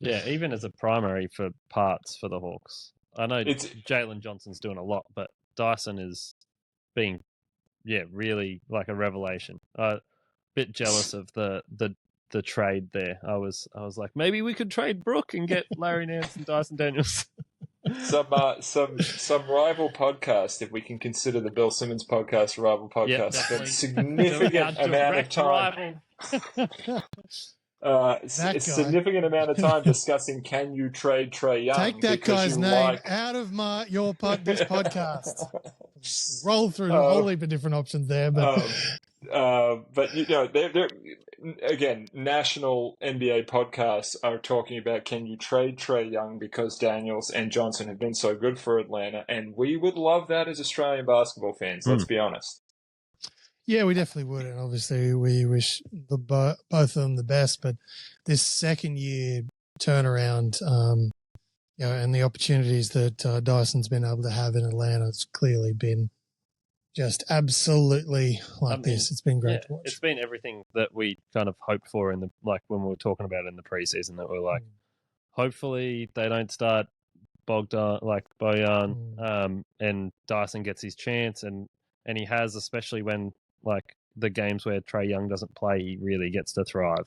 Yeah, even as a primary for parts for the Hawks. I know Jalen Johnson's doing a lot, but Dyson is being, really like a revelation. Bit jealous of the trade there. I was like, maybe we could trade Brooke and get Larry Nance and Dyson Daniels. Some rival podcast, if we can consider the Bill Simmons podcast a rival podcast, spent significant amount of time. Significant amount of time discussing can you trade Trae Young? Take that guy's name out of this podcast. Roll through a whole heap of different options there, but they're again, national NBA podcasts are talking about can you trade Trae Young because Daniels and Johnson have been so good for Atlanta, and we would love that as Australian basketball fans. Let's be honest. Yeah, we definitely would, and obviously we wish both of them the best. But this second year turnaround, and the opportunities that Dyson's been able to have in Atlanta, it's clearly been just absolutely this. It's been great to watch. It's been everything that we kind of hoped for in the when we were talking about it in the preseason. That we're like, hopefully they don't start Bojan, and Dyson gets his chance, and he has, especially when the games where Trae Young doesn't play, he really gets to thrive.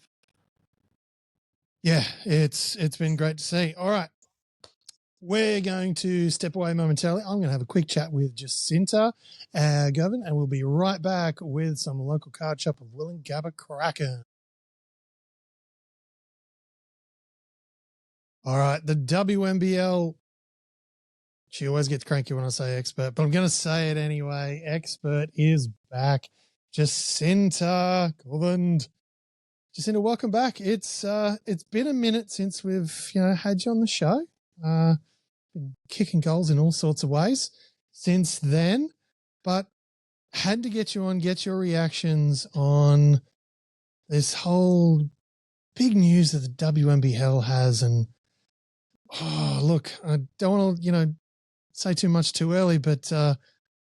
Yeah, it's been great to see. All right. We're going to step away momentarily. I'm going to have a quick chat with Jacinta Govind, and we'll be right back with some local card shop of Woolloongabba Crackem. All right, the WNBL. She always gets cranky when I say expert, but I'm going to say it anyway. Expert is back. Jacinta Govind. Jacinta, welcome back. It's been a minute since we've had you on the show. Been kicking goals in all sorts of ways since then, but had to get you on, get your reactions on this whole big news that the WNBL has. And look, I don't want to say too much too early, but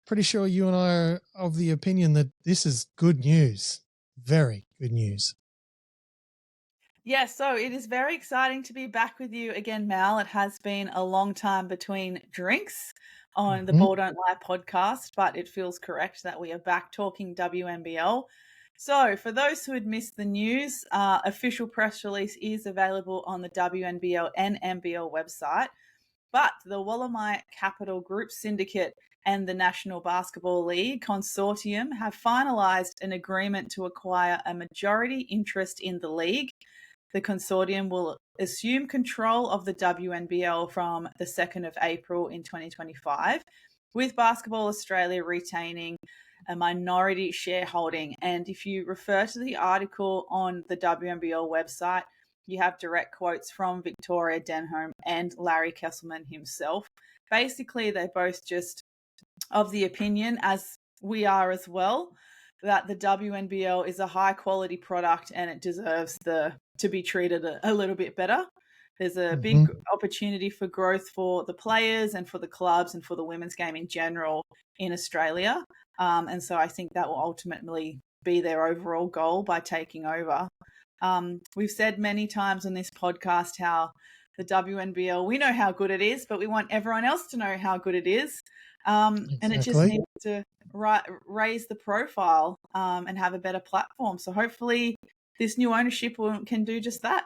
pretty sure you and I are of the opinion that this is good news, very good news. Yes, so it is very exciting to be back with you again, Mal. It has been a long time between drinks on the Ball Don't Lie podcast, but it feels correct that we are back talking WNBL. So for those who had missed the news, official press release is available on the WNBL and NBL website, but the Woolloongabba Capital Group Syndicate and the National Basketball League Consortium have finalised an agreement to acquire a majority interest in the league. The consortium will assume control of the WNBL from the 2nd of April in 2025, with Basketball Australia retaining a minority shareholding. And if you refer to the article on the WNBL website, you have direct quotes from Victoria Denholm and Larry Kesselman himself. Basically, they're both just of the opinion, as we are as well, that the WNBL is a high quality product and it deserves to be treated a little bit better. There's a big opportunity for growth for the players and for the clubs and for the women's game in general in Australia. And so I think that will ultimately be their overall goal by taking over. We've said many times on this podcast how the WNBL, we know how good it is, but we want everyone else to know how good it is. Exactly. And it just needs to raise the profile and have a better platform. So hopefully this new ownership can do just that.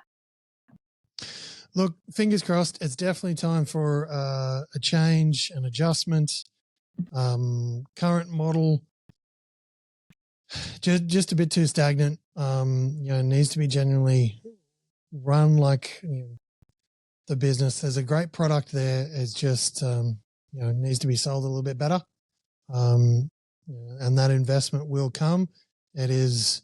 Look, fingers crossed. It's definitely time for a change, an adjustment. Current model, just a bit too stagnant. Needs to be genuinely run like the business. There's a great product there. It's just needs to be sold a little bit better. And that investment will come. It is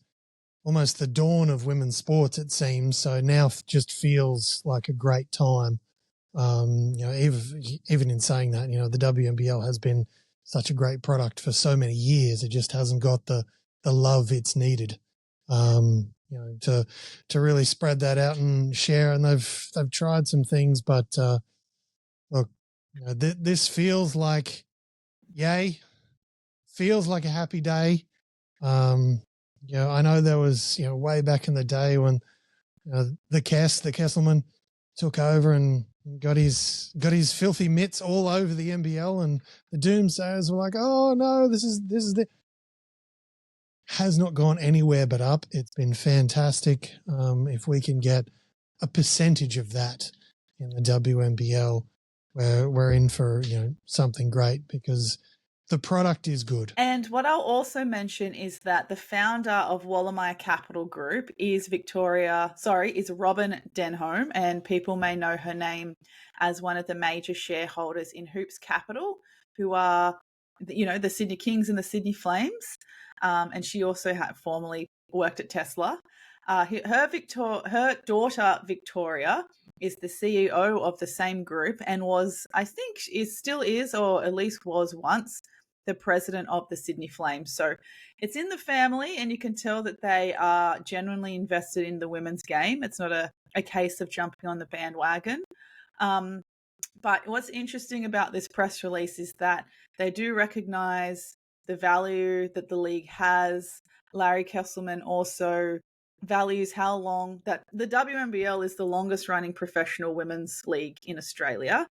almost the dawn of women's sports, it seems. So now just feels like a great time. Even in saying that, the WNBL has been such a great product for so many years. It just hasn't got the love it's needed, to really spread that out and share. And they've tried some things, but look, this feels like, yay, feels like a happy day. I know there was, way back in the day when the Kesselman took over and got his filthy mitts all over the NBL, and the doomsayers were like, "Oh no, this is the." Has not gone anywhere but up. It's been fantastic. If we can get a percentage of that in the WNBL, we're in for something great, because the product is good. And what I'll also mention is that the founder of Woolloongabba Capital Group is Robin Denholm, and people may know her name as one of the major shareholders in Hoops Capital, who are, the Sydney Kings and the Sydney Flames. And she also had formerly worked at Tesla. Her daughter, Victoria, is the CEO of the same group and still is, or at least was once, the president of the Sydney Flames. So it's in the family, and you can tell that they are genuinely invested in the women's game. It's not a case of jumping on the bandwagon. But what's interesting about this press release is that they do recognise the value that the league has. Larry Kesselman also values how long that the WNBL is the longest running professional women's league in Australia,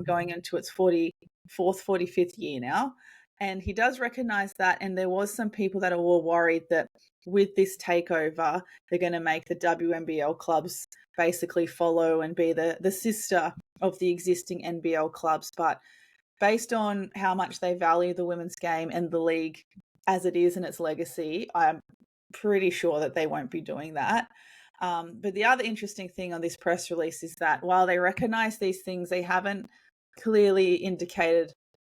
going into its 45th year now. And he does recognise that, and there was some people that were worried that with this takeover, they're going to make the WNBL clubs basically follow and be the sister of the existing NBL clubs. But based on how much they value the women's game and the league as it is and its legacy, I'm pretty sure that they won't be doing that. But the other interesting thing on this press release is that while they recognise these things, they haven't clearly indicated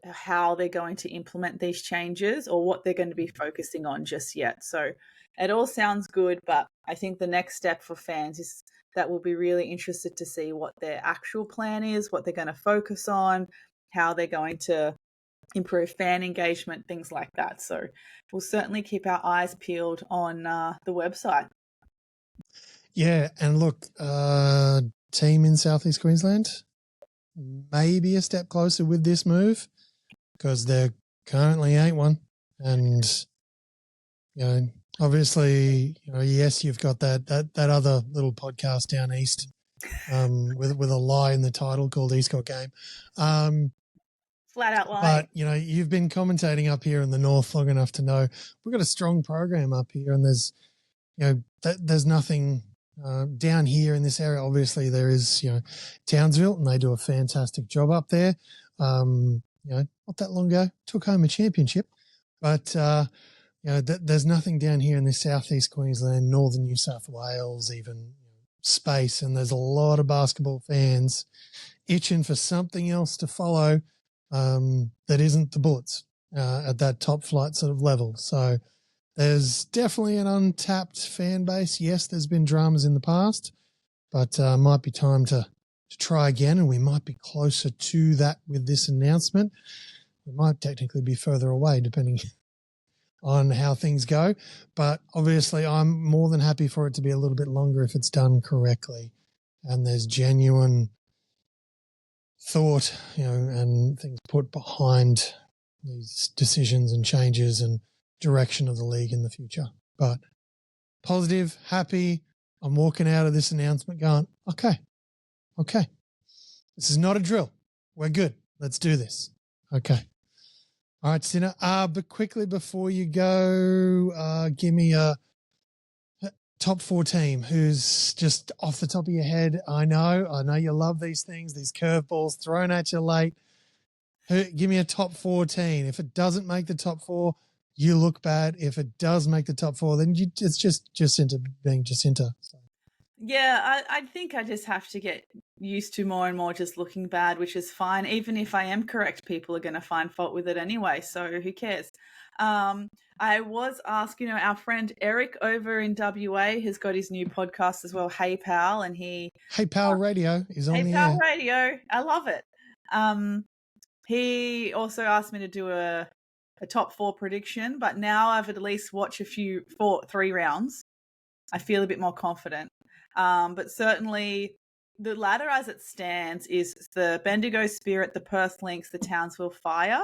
how they're going to implement these changes or what they're going to be focusing on just yet. So it all sounds good, but I think the next step for fans is that we'll be really interested to see what their actual plan is, what they're going to focus on, how they're going to improve fan engagement, things like that. So we'll certainly keep our eyes peeled on the website. Yeah, and look, team in Southeast Queensland, maybe a step closer with this move because there currently ain't one. And, obviously, yes, you've got that other little podcast down east with a lie in the title called Eastcourt Game. Flat out lying. But, you've been commentating up here in the north long enough to know we've got a strong program up here, and there's nothing down here in this area. Obviously, there is, Townsville, and they do a fantastic job up there. Not that long ago, took home a championship. But, there's nothing down here in the southeast Queensland, northern New South Wales, even space, and there's a lot of basketball fans itching for something else to follow that isn't the Bullets at that top flight sort of level. So there's definitely an untapped fan base. Yes, there's been dramas in the past, but might be time to try again, and we might be closer to that with this announcement. We might technically be further away depending on how things go, but obviously I'm more than happy for it to be a little bit longer if it's done correctly and there's genuine thought, and things put behind these decisions and changes and direction of the league in the future. But positive, happy. I'm walking out of this announcement going, okay. This is not a drill. We're good. Let's do this. Okay. All right, Sina. But quickly before you go, give me a top 4 team who's just off the top of your head. I know you love these things, these curveballs thrown at you late. Give me a top 4 team. If it doesn't make the top 4, you look bad. If it does make the top 4, then it's just Jacinta being Jacinta. So. Yeah, I think I just have to get used to more and more just looking bad, which is fine. Even if I am correct, people are going to find fault with it anyway, so who cares? I was asked, our friend Eric over in WA has got his new podcast as well, Hey Pal, and Hey Pal Radio is on the air. Hey Pal Radio, I love it. He also asked me to do a top 4 prediction, but now I've at least watched 3 rounds. I feel a bit more confident. But certainly the ladder as it stands is the Bendigo Spirit, the Perth Lynx, the Townsville Fire.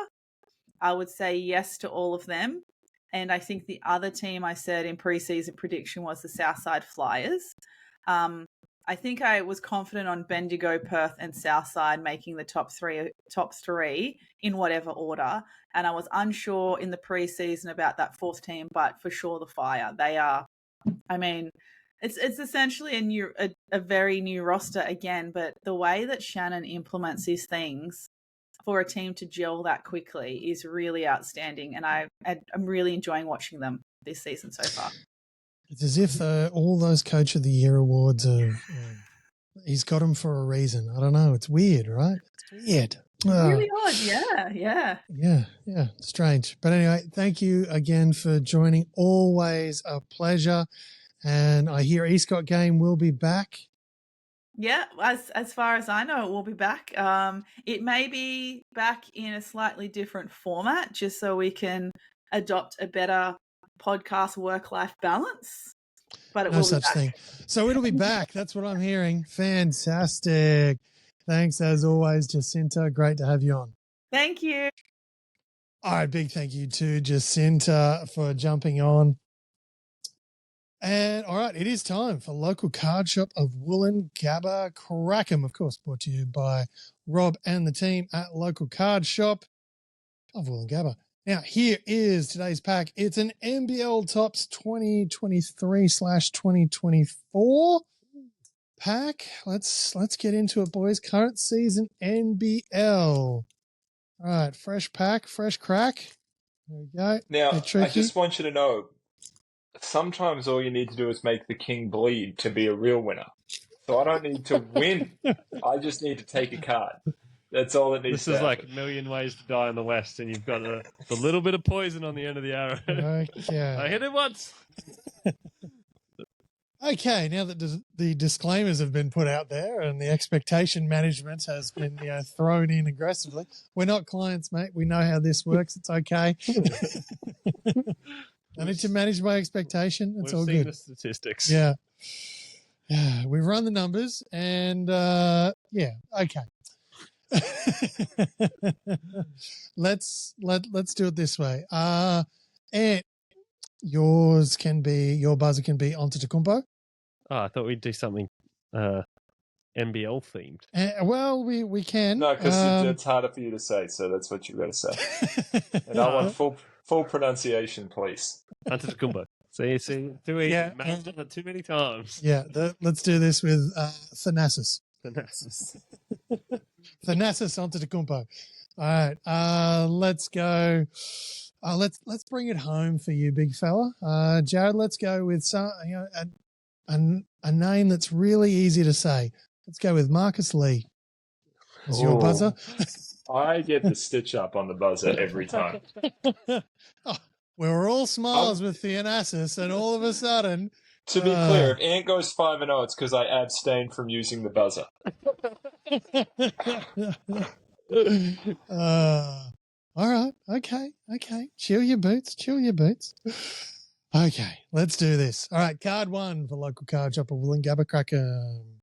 I would say yes to all of them. And I think the other team I said in preseason prediction was the Southside Flyers. I think I was confident on Bendigo, Perth, and Southside making the top three in whatever order. And I was unsure in the preseason about that 4th team, but for sure the Fire. They are, it's essentially a very new roster again, but the way that Shannon implements these things for a team to gel that quickly is really outstanding, and I'm really enjoying watching them this season so far. It's as if all those Coach of the Year awards he's got them for a reason. I don't know. It's weird, right? It's weird. Really odd, yeah. Yeah, strange. But anyway, thank you again for joining. Always a pleasure. And I hear Eastcourt Game will be back. Yeah, as far as I know, it will be back. It may be back in a slightly different format, just so we can adopt a better podcast work-life balance. But it will be such back. thing. So it'll be back. That's what I'm hearing. Fantastic. Thanks as always, Jacinta. Great to have you on. Thank you. All right, big thank you to Jacinta for jumping on. And all right, it is time for local card shop of Woolloongabba, Crackem, of course, brought to you by Rob and the team at local card shop of Woolloongabba. Now, here is today's pack. It's an NBL Tops 2023/2024 pack. Let's get into it, boys. Current season NBL. All right, fresh pack, fresh crack. There we go. Now, I just want you to know, sometimes all you need to do is make the king bleed to be a real winner. So I don't need to win. I just need to take a card. That's all it needs to happen. This is like A Million Ways to Die in the West, and you've got the little bit of poison on the end of the arrow. Okay. I hit it once. Okay, now that the disclaimers have been put out there and the expectation management has been thrown in aggressively, we're not clients, mate. We know how this works. It's okay. I need to manage my expectation. It's all seen good. The statistics. Yeah. We've run the numbers and okay. Let's do it this way. Ant, your buzzer can be Antetokounmpo. Oh, I thought we'd do something NBL themed. Well, we can. No, because it's harder for you to say, so that's what you've got to say. And I want full pronunciation, please. Antetokounmpo. See, too easy. Yeah. Man's done it too many times. Yeah, let's do this with Thanasis. Thanasis Antetokounmpo. All right, let's go. Let's bring it home for you, big fella. Jared, let's go with a name that's really easy to say. Let's go with Marcus Lee. Is your buzzer? I get the stitch up on the buzzer every time. We were all smiles with Thanasis, and all of a sudden... To be clear, if Ant goes 5-0, it's because I abstained from using the buzzer. All right. Okay. Chill your boots. Okay, let's do this. All right, card one for local card shop of Woolloongabba, Crackem.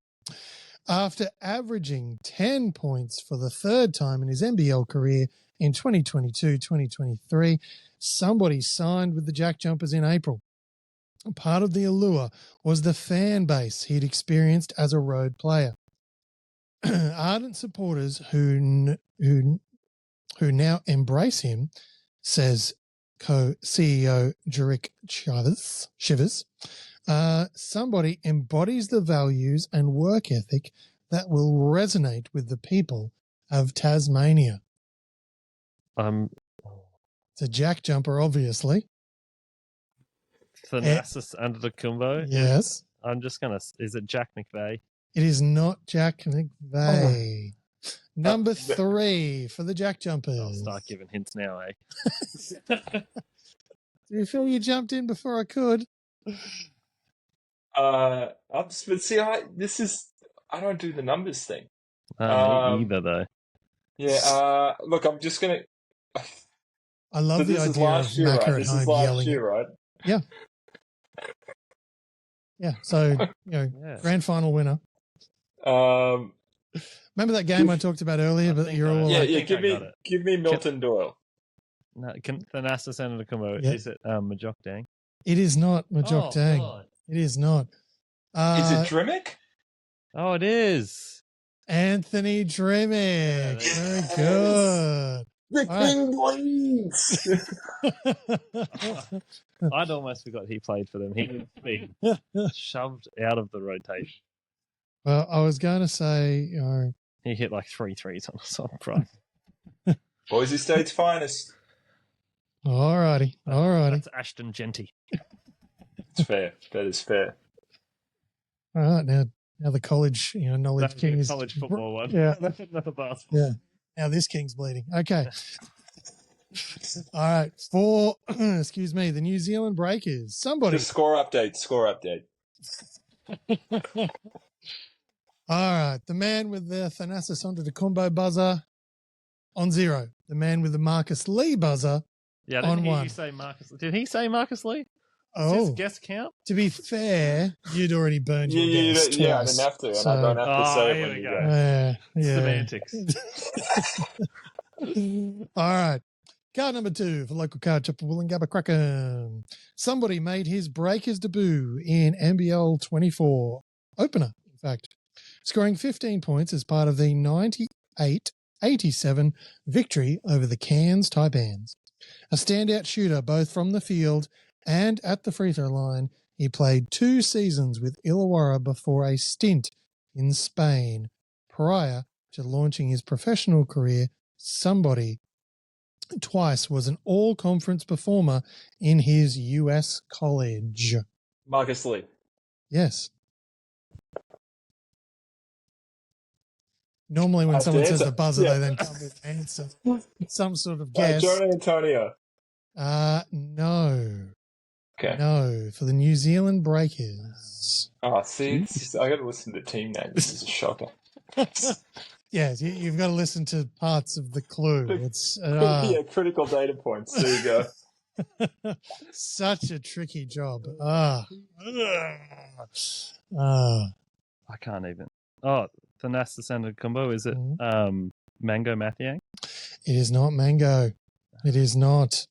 After averaging 10 points for the third time in his NBL career in 2022-2023, somebody signed with the Jack Jumpers in April. Part of the allure was the fan base he'd experienced as a road player. Ardent supporters who now embrace him, says co-CEO Jurek Shivers, somebody embodies the values and work ethic that will resonate with the people of Tasmania. It's a Jack Jumper, obviously. Thanasis Antetokounmpo. Yes. I'm just going to... Is it Jack McVeigh? It is not Jack McVeigh. Number 3 for the Jack Jumpers. I'll start giving hints now, eh? Do you feel you jumped in before I could? I don't do the numbers thing. Me either, though. Yeah, look, I'm just going to... I love the idea of Macca at home yelling. Year, right? Yeah. Yeah, so, grand final winner. Remember that game I talked about earlier, but you're all give me Milton Doyle. No, Thanasis Antetokounmpo. Yeah. Is it Majok Dang? It is not Majok Dang. God. It is not. Is it Drimmick? Oh, it is. Anthony Drimmick. Very good. The Penguins. I'd almost forgot he played for them. He was being shoved out of the rotation. Well, I was going to say... he hit like 3 threes on a song, right? Boise State's finest. All righty. That's Ashton Genty. It's fair. That is fair. All right, now the college, knowledge That's king the is... college football one. Yeah. Another basketball. Yeah. Now this king's bleeding. Okay. All right. For, the New Zealand Breakers. Somebody... Just score update. All right. The man with the Thanasis Antetokounmpo buzzer on 0. The man with the Marcus Lee buzzer on 1. Did he say Marcus Lee? Does his guess count? To be fair, you'd already burned your guess twice. Yeah, I didn't have to, and I don't have to say it when you go. Semantics. All right. Card number 2 for local card shop of Woolloongabba, Crackem. Somebody made his Breakers debut in NBL 24. Opener, in fact. Scoring 15 points as part of the 98-87 victory over the Cairns Taipans. A standout shooter both from the field and at the free throw line, he played 2 seasons with Illawarra before a stint in Spain. Prior to launching his professional career, somebody twice was an all-conference performer in his U.S. college. Marcus Lee. Yes. Normally when someone says the buzzer, they then come with an answer. Some sort of guess. John Antonio. No. Okay. No, for the New Zealand Breakers. Oh, see, I got to listen to team names. This is a shocker. Yes, you've got to listen to parts of the clue. It's Yeah, critical data points. There you go. such a tricky job. Ah. I can't even. Oh, Thanasis Antetokounmpo, is it Mango Mathiang? It is not Mango. It is not.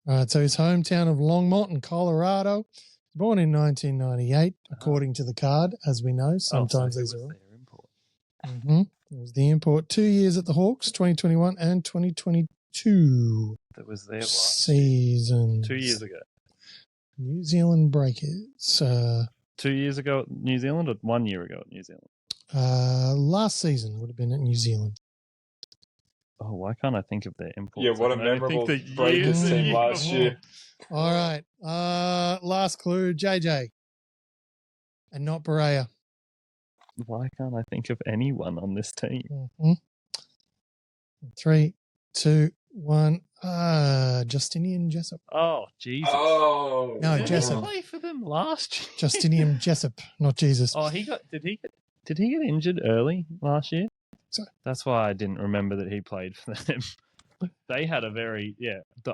All right, so his hometown of Longmont in Colorado. Born in 1998, according to the card, as we know. Sometimes these are. Their import. Mm-hmm. It was the import. 2 years at the Hawks, 2021 and 2022. That was their last seasons. 2 years ago. New Zealand Breakers. 2 years ago at New Zealand or 1 year ago at New Zealand? Last season would have been at New Zealand. Oh, why can't I think of their imports? Yeah, what a memorable Breakers team last year. All right. Last clue, JJ. And not Berea. Why can't I think of anyone on this team? Mm-hmm. 3, 2, 1. Justinian Jessup. Oh, Jesus. Oh. No, Did Jessup. he play for them last year? Justinian Jessup, not Jesus. Oh, did he get injured early last year? So, that's why I didn't remember that he played for them. They had a very,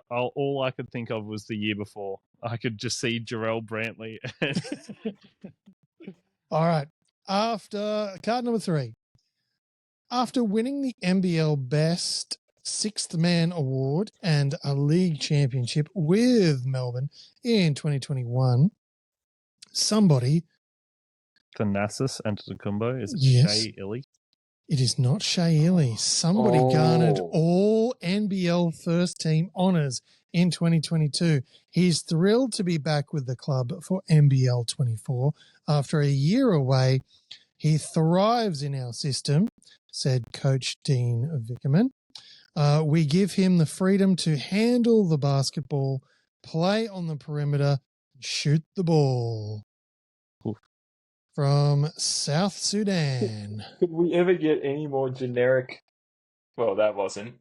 all I could think of was the year before. I could just see Jarrell Brantley. all right. After card number 3. After winning the NBL Best Sixth Man Award and a league championship with Melbourne in 2021, somebody... Thanasis Antetokounmpo, is it Yes. Shea Illy? It is not Shea Illy. Somebody garnered all NBL first team honours in 2022. He's thrilled to be back with the club for NBL 24. After a year away, he thrives in our system, said Coach Dean Vickerman. We give him the freedom to handle the basketball, play on the perimeter, shoot the ball. Oof. From South Sudan. Could we ever get any more generic? Well, that wasn't.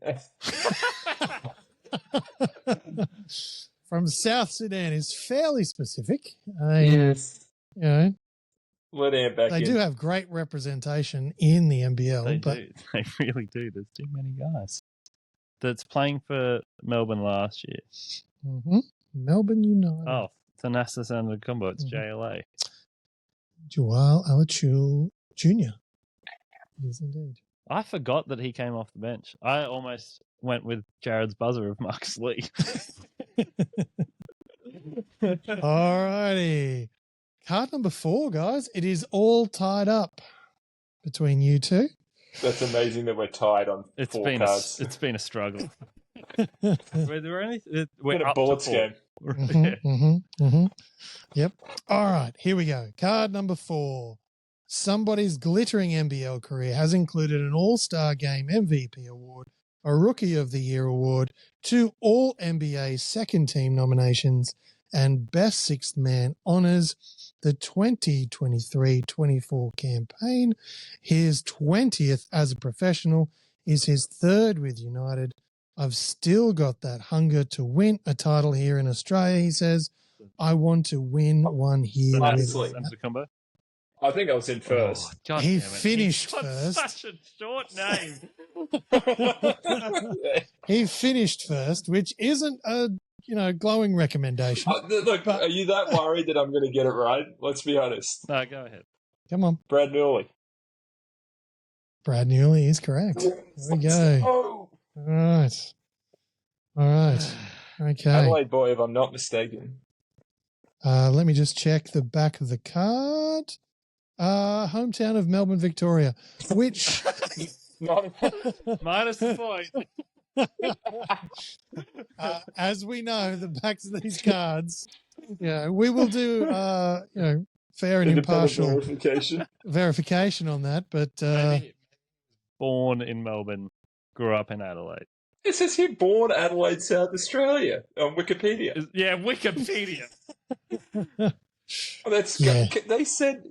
From South Sudan is fairly specific. Yes. You know, Let Ant back in. they do have great representation in the NBL. They but do. They really do. There's too many guys. That's playing for Melbourne last year. Mm-hmm. Melbourne United. Oh, Thanasis Antetokounmpo. It's JLA. Joel Alachul Jr. Yes, indeed. I forgot that he came off the bench. I almost went with Jared's buzzer of Marcus Lee. All righty. Card number 4, guys. It is all tied up between you two. That's amazing that we're tied on It's 4 been cards. it's been a struggle. We're Been a up bullets to 4. game. Yep. All right, here we go. Card number 4. Somebody's glittering NBL career has included an All-Star Game MVP award, a Rookie of the Year award, 2 All-NBA second team nominations, and Best Sixth Man honors. The 2023-24 campaign, his 20th as a professional, is his 3rd with United. I've still got that hunger to win a title here in Australia, he says. I want to win one here. Honestly. Antetokounmpo. I think I was in first. Oh, God He damn it. finished He's got first. Such a short name. He finished first, which isn't a glowing recommendation. Look, are you that worried that I'm going to get it right? Let's be honest. No, go ahead. Come on. Brad Newley. Brad Newley is correct. There we go. Oh. All right. Okay. Adelaide boy, if I'm not mistaken. Let me just check the back of the card. Hometown of Melbourne, Victoria, which Minus the point. as we know, the backs of these cards, we will do, fair and impartial verification on that. But born in Melbourne, grew up in Adelaide. It says here, born Adelaide, South Australia, on Wikipedia. Yeah, Wikipedia. That's Yeah. They said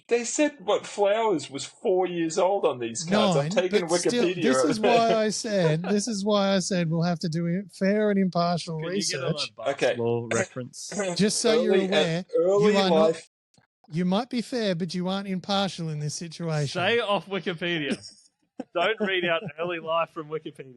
They said what Flowers was 4 years old on these cards. I'm taking but still, Wikipedia. this over is there. This is why I said we'll have to do fair and impartial Can research. you get on a basketball reference? Just so you're aware, early you are life. you might be fair, but you aren't impartial in this situation. Stay off Wikipedia. Don't read out early life from Wikipedia.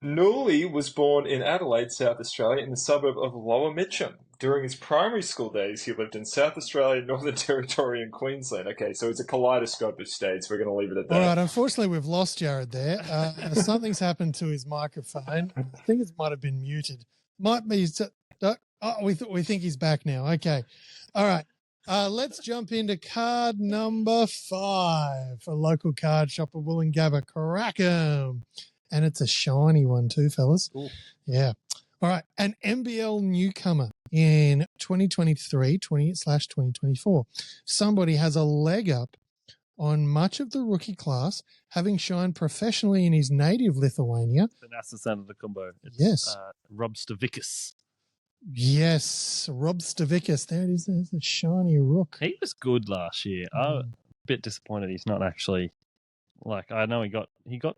Newley was born in Adelaide, South Australia, in the suburb of Lower Mitcham. During his primary school days, he lived in South Australia, Northern Territory, and Queensland. Okay, so it's a kaleidoscope of states. We're going to leave it at that. All right, unfortunately, we've lost Jared there. Something's happened to his microphone. I think it might have been muted. Might be. We think he's back now. Okay. All right. Let's jump into card number 5 for local card shop of Woolloongabba, Crackem. And it's a shiny one too, fellas. Ooh. Yeah. All right. An NBL newcomer in 2023/2024. Somebody has a leg up on much of the rookie class, having shined professionally in his native Lithuania. The NASA Son of the Combo. It's, Yes. Rob Stavikas. Yes, Rob Stavikas. There it is. There's a shiny rook. He was good last year. I'm a bit disappointed he's not actually. Like, I know he got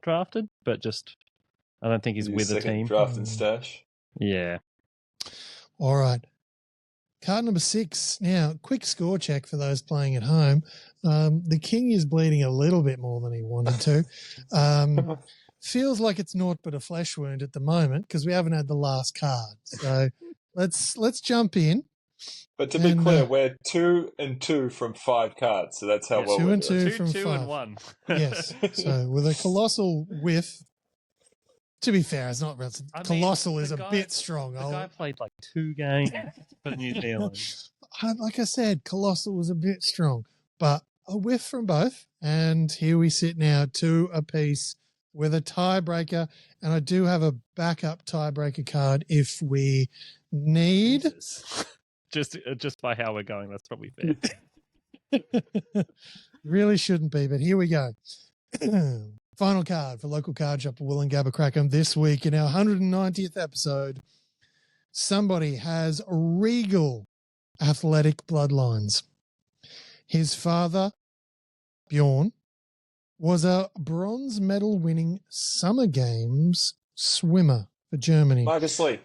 drafted, but just I don't think he's with a team. Draft and stash. Yeah. All right. Card number 6. Now, quick score check for those playing at home. The King is bleeding a little bit more than he wanted to. Feels like it's naught but a flesh wound at the moment because we haven't had the last card. So let's jump in. But to be clear, we're 2 and 2 from 5 cards, so that's how well 2 we're and 2 doing. from 2 5. and 1. Yes. So with a colossal whiff. To be fair, it's not colossal is a bit strong. The guy played like 2 games for New Zealand. Like I said, colossal was a bit strong, but a whiff from both. And here we sit now, 2 apiece with a tiebreaker. And I do have a backup tiebreaker card if we need. Just by how we're going, that's probably fair. Really shouldn't be, but here we go. Final card for local card shop of Woolloongabba, Crackem this week in our 190th episode. Somebody has regal athletic bloodlines. His father, Bjorn, was a bronze medal winning Summer Games swimmer for Germany. Marcus Lee.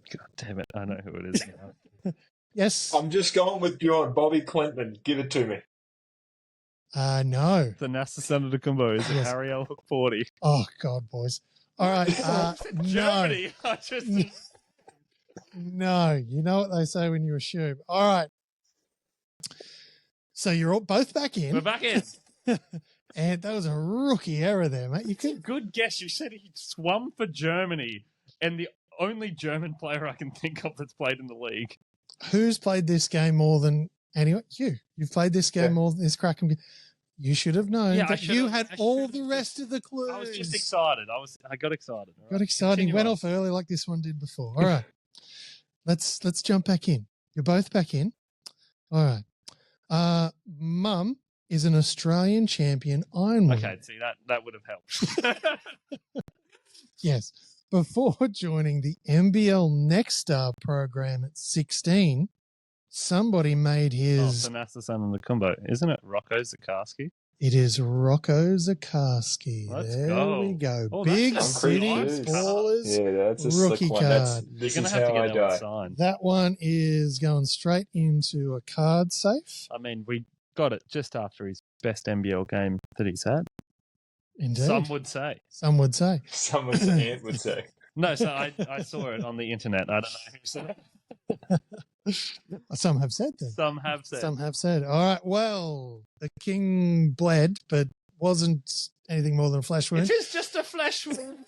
God damn it, I know who it is now. Yes. I'm just going with Bjorn. Bobby Clinton. Give it to me. No. The NASA Son of the Combo is Yes. Harry L. 40. Oh, God, boys. All right. Germany. No. You know what they say when you assume. All right. So you're all both back in. We're back in. And that was a rookie error there, mate. You could. Good guess. You said he swum for Germany, and the only German player I can think of that's played in the league. Who's played this game more than anyone? You've played this game more than this Crackem. You should have known that you had all the rest of the clues. I was just excited. I got excited. All right. Got excited. Continue Went on. off early like this one did before. All right. Let's jump back in. You're both back in. All right. Mum is an Australian champion Ironman. Okay, see, that would have helped. Yes. Before joining the NBL Next Star program at 16, somebody made his. The NASA Son of the Combo. Isn't it Rocco Zakarski? It is Rocco Zakarski. Let's there go. we go. Oh, Big that's a City nice Ballers. Yeah, that's a rookie slick one. card. This You're is going to have how to I get that one die. signed. That one is going straight into a card safe. I mean, we got it just after his best NBL game that he's had. Indeed. Some would say. Some would say. Someone's aunt would say. No, so I saw it on the internet. I don't know who said it. Some have said that. Some have said. Some have said. All right. Well, the King bled, but wasn't anything more than a flesh wound. It is just a flesh wound.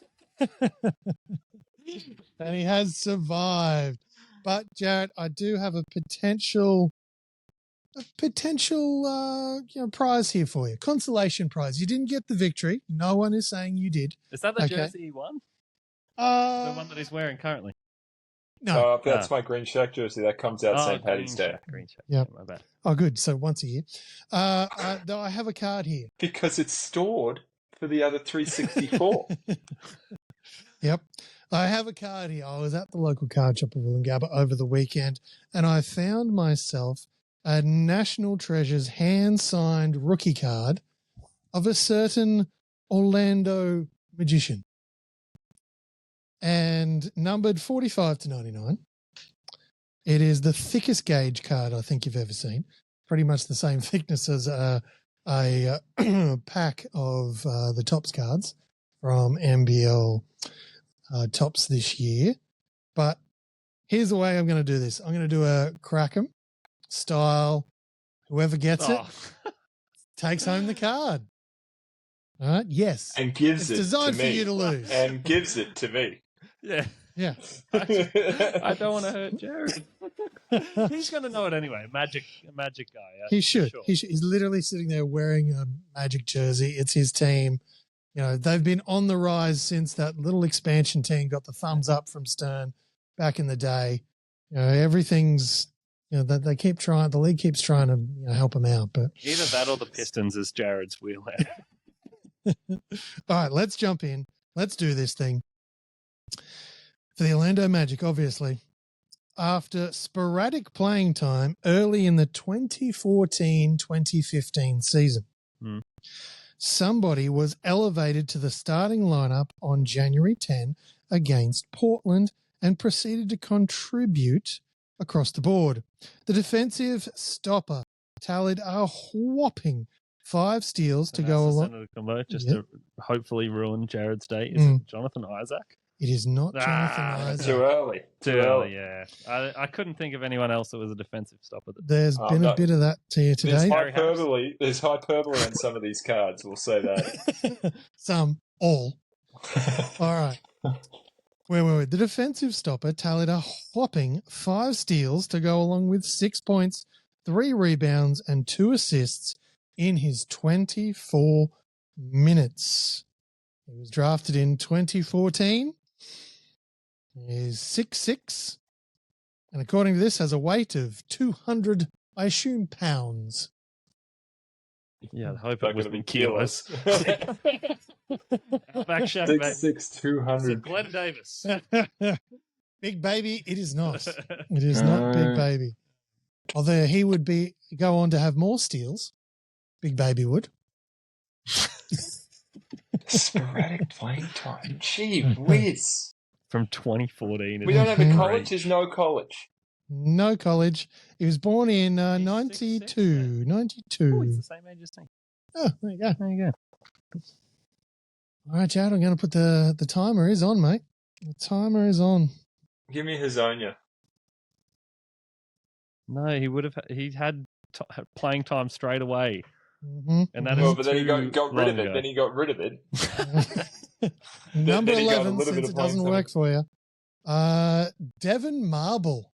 And he has survived. But Jared, I do have a potential prize here for you. Consolation prize. You didn't get the victory. No one is saying you did. Is that the Okay. jersey he won? The one that he's wearing currently? No. That's my green shack jersey. That comes out St. Paddy's Day. Green check. Yep. My bad. Oh, good. So once a year. Though I have a card here. Because it's stored for the other 364. Yep. I have a card here. I was at the local card shop of Woolloongabba over the weekend, and I found myself a National Treasures hand-signed rookie card of a certain Orlando magician. And numbered 45 to 99. It is the thickest gauge card I think you've ever seen. Pretty much the same thickness as a pack of the Topps cards from NBL Topps this year. But here's the way I'm going to do this. I'm going to do a Crackem style. Whoever gets it takes home the card. All right. Yes. And gives it's it designed to for me. you to lose. And gives it to me. Yeah. Yeah. I don't want to hurt Jared. He's going to know it anyway. Magic guy. He should. Sure. He's literally sitting there wearing a Magic jersey. It's his team. You know, they've been on the rise since that little expansion team got the thumbs up from Stern back in the day. You know, everything's, you know, they keep trying, the league keeps trying to help them out. But either that or the Pistons is Jared's wheelhouse. all right, let's jump in. Let's do this thing. For the Orlando Magic, obviously, after sporadic playing time early in the 2014-2015 season, somebody was elevated to the starting lineup on January 10 against Portland and proceeded to contribute across the board. The defensive stopper tallied a whopping 5 steals to go along. Just to hopefully ruin Jared's day. Is it Jonathan Isaac? It is not Jonathan Isaac. Too early. Too early, yeah. I couldn't think of anyone else that was a defensive stopper. There's been a bit of that to you today. There's hyperbole on some of these cards, we'll say that. Some. All. All right. Where were we? The defensive stopper tallied a whopping 5 steals to go along with 6 points, 3 rebounds, and 2 assists in his 24 minutes. He was drafted in 2014. He's 6'6", and according to this, has a weight of 200, I assume, pounds. Yeah, I hope it wasn't kilos. Back shack, 6'6", 200. Glenn Davis. Big baby, it is not. It is not Big Baby. Although he would go on to have more steals. Big Baby would. Sporadic playing time. Gee whiz. From 2014. We don't have a college. There's no college. No college. He was born in 92. 92. Oh, he's the same age as me. Oh, there you go. All right, Chad, I'm going to put the timer is on, mate. The timer is on. Give me Hazonia. No, he had playing time straight away. Mm-hmm. And that but then he got rid of it. Then he got rid of it. Number then 11, since it doesn't work for you. Devon Marble.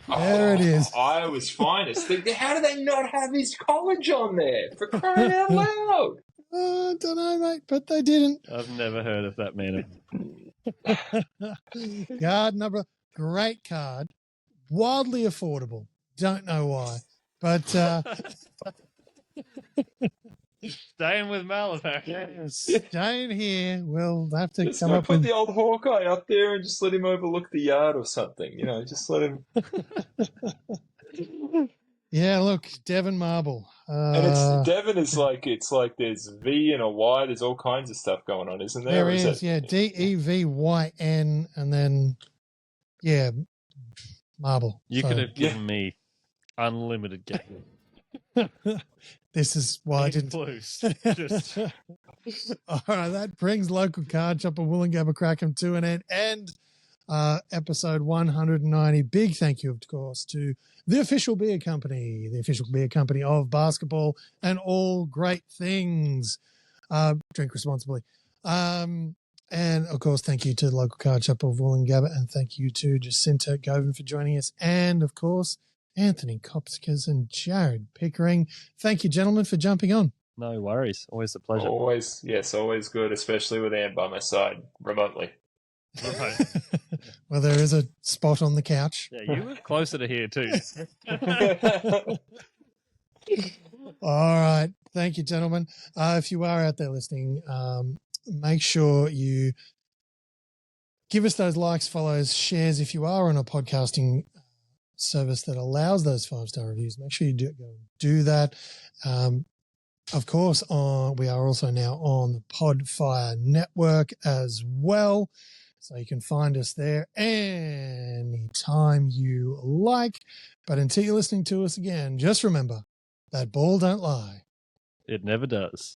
There it is. Iowa's finest. How do they not have his college on there? For crying out loud. I don't know, mate, but they didn't. I've never heard of that man. Card number, great card. Wildly affordable. Don't know why. But staying with Mal, apparently. Staying here. We'll have to just come up put with the old Hawkeye up there and just let him overlook the yard or something. You know, just let him. Yeah, look, Devon Marble. And Devon is it's like there's V and a Y. There's all kinds of stuff going on, isn't there? There is, yeah, Devyn, and then Marble. You could have given me unlimited game. This is why I didn't. Blues. All right, that brings local card shop of Woolloongabba Crackem to an end, and episode 190. Big thank you, of course, to the official beer company of basketball and all great things. Drink responsibly. And of course, thank you to the local card shop of Woolloongabba, and thank you to Jacinta Govind for joining us, and of course, Anthony Kopcikas and Jared Pickering. Thank you, gentlemen, for jumping on. No worries. Always a pleasure. Always good, especially with Anne by my side, remotely. Right. Well, there is a spot on the couch. Yeah, you were closer to here too. All right. Thank you, gentlemen. If you are out there listening, make sure you give us those likes, follows, shares if you are on a podcasting service that allows those 5-star reviews, make sure you go do that. Of course, we are also now on the PODfire network as well. So you can find us there anytime you like. But until you're listening to us again, just remember that ball don't lie. It never does.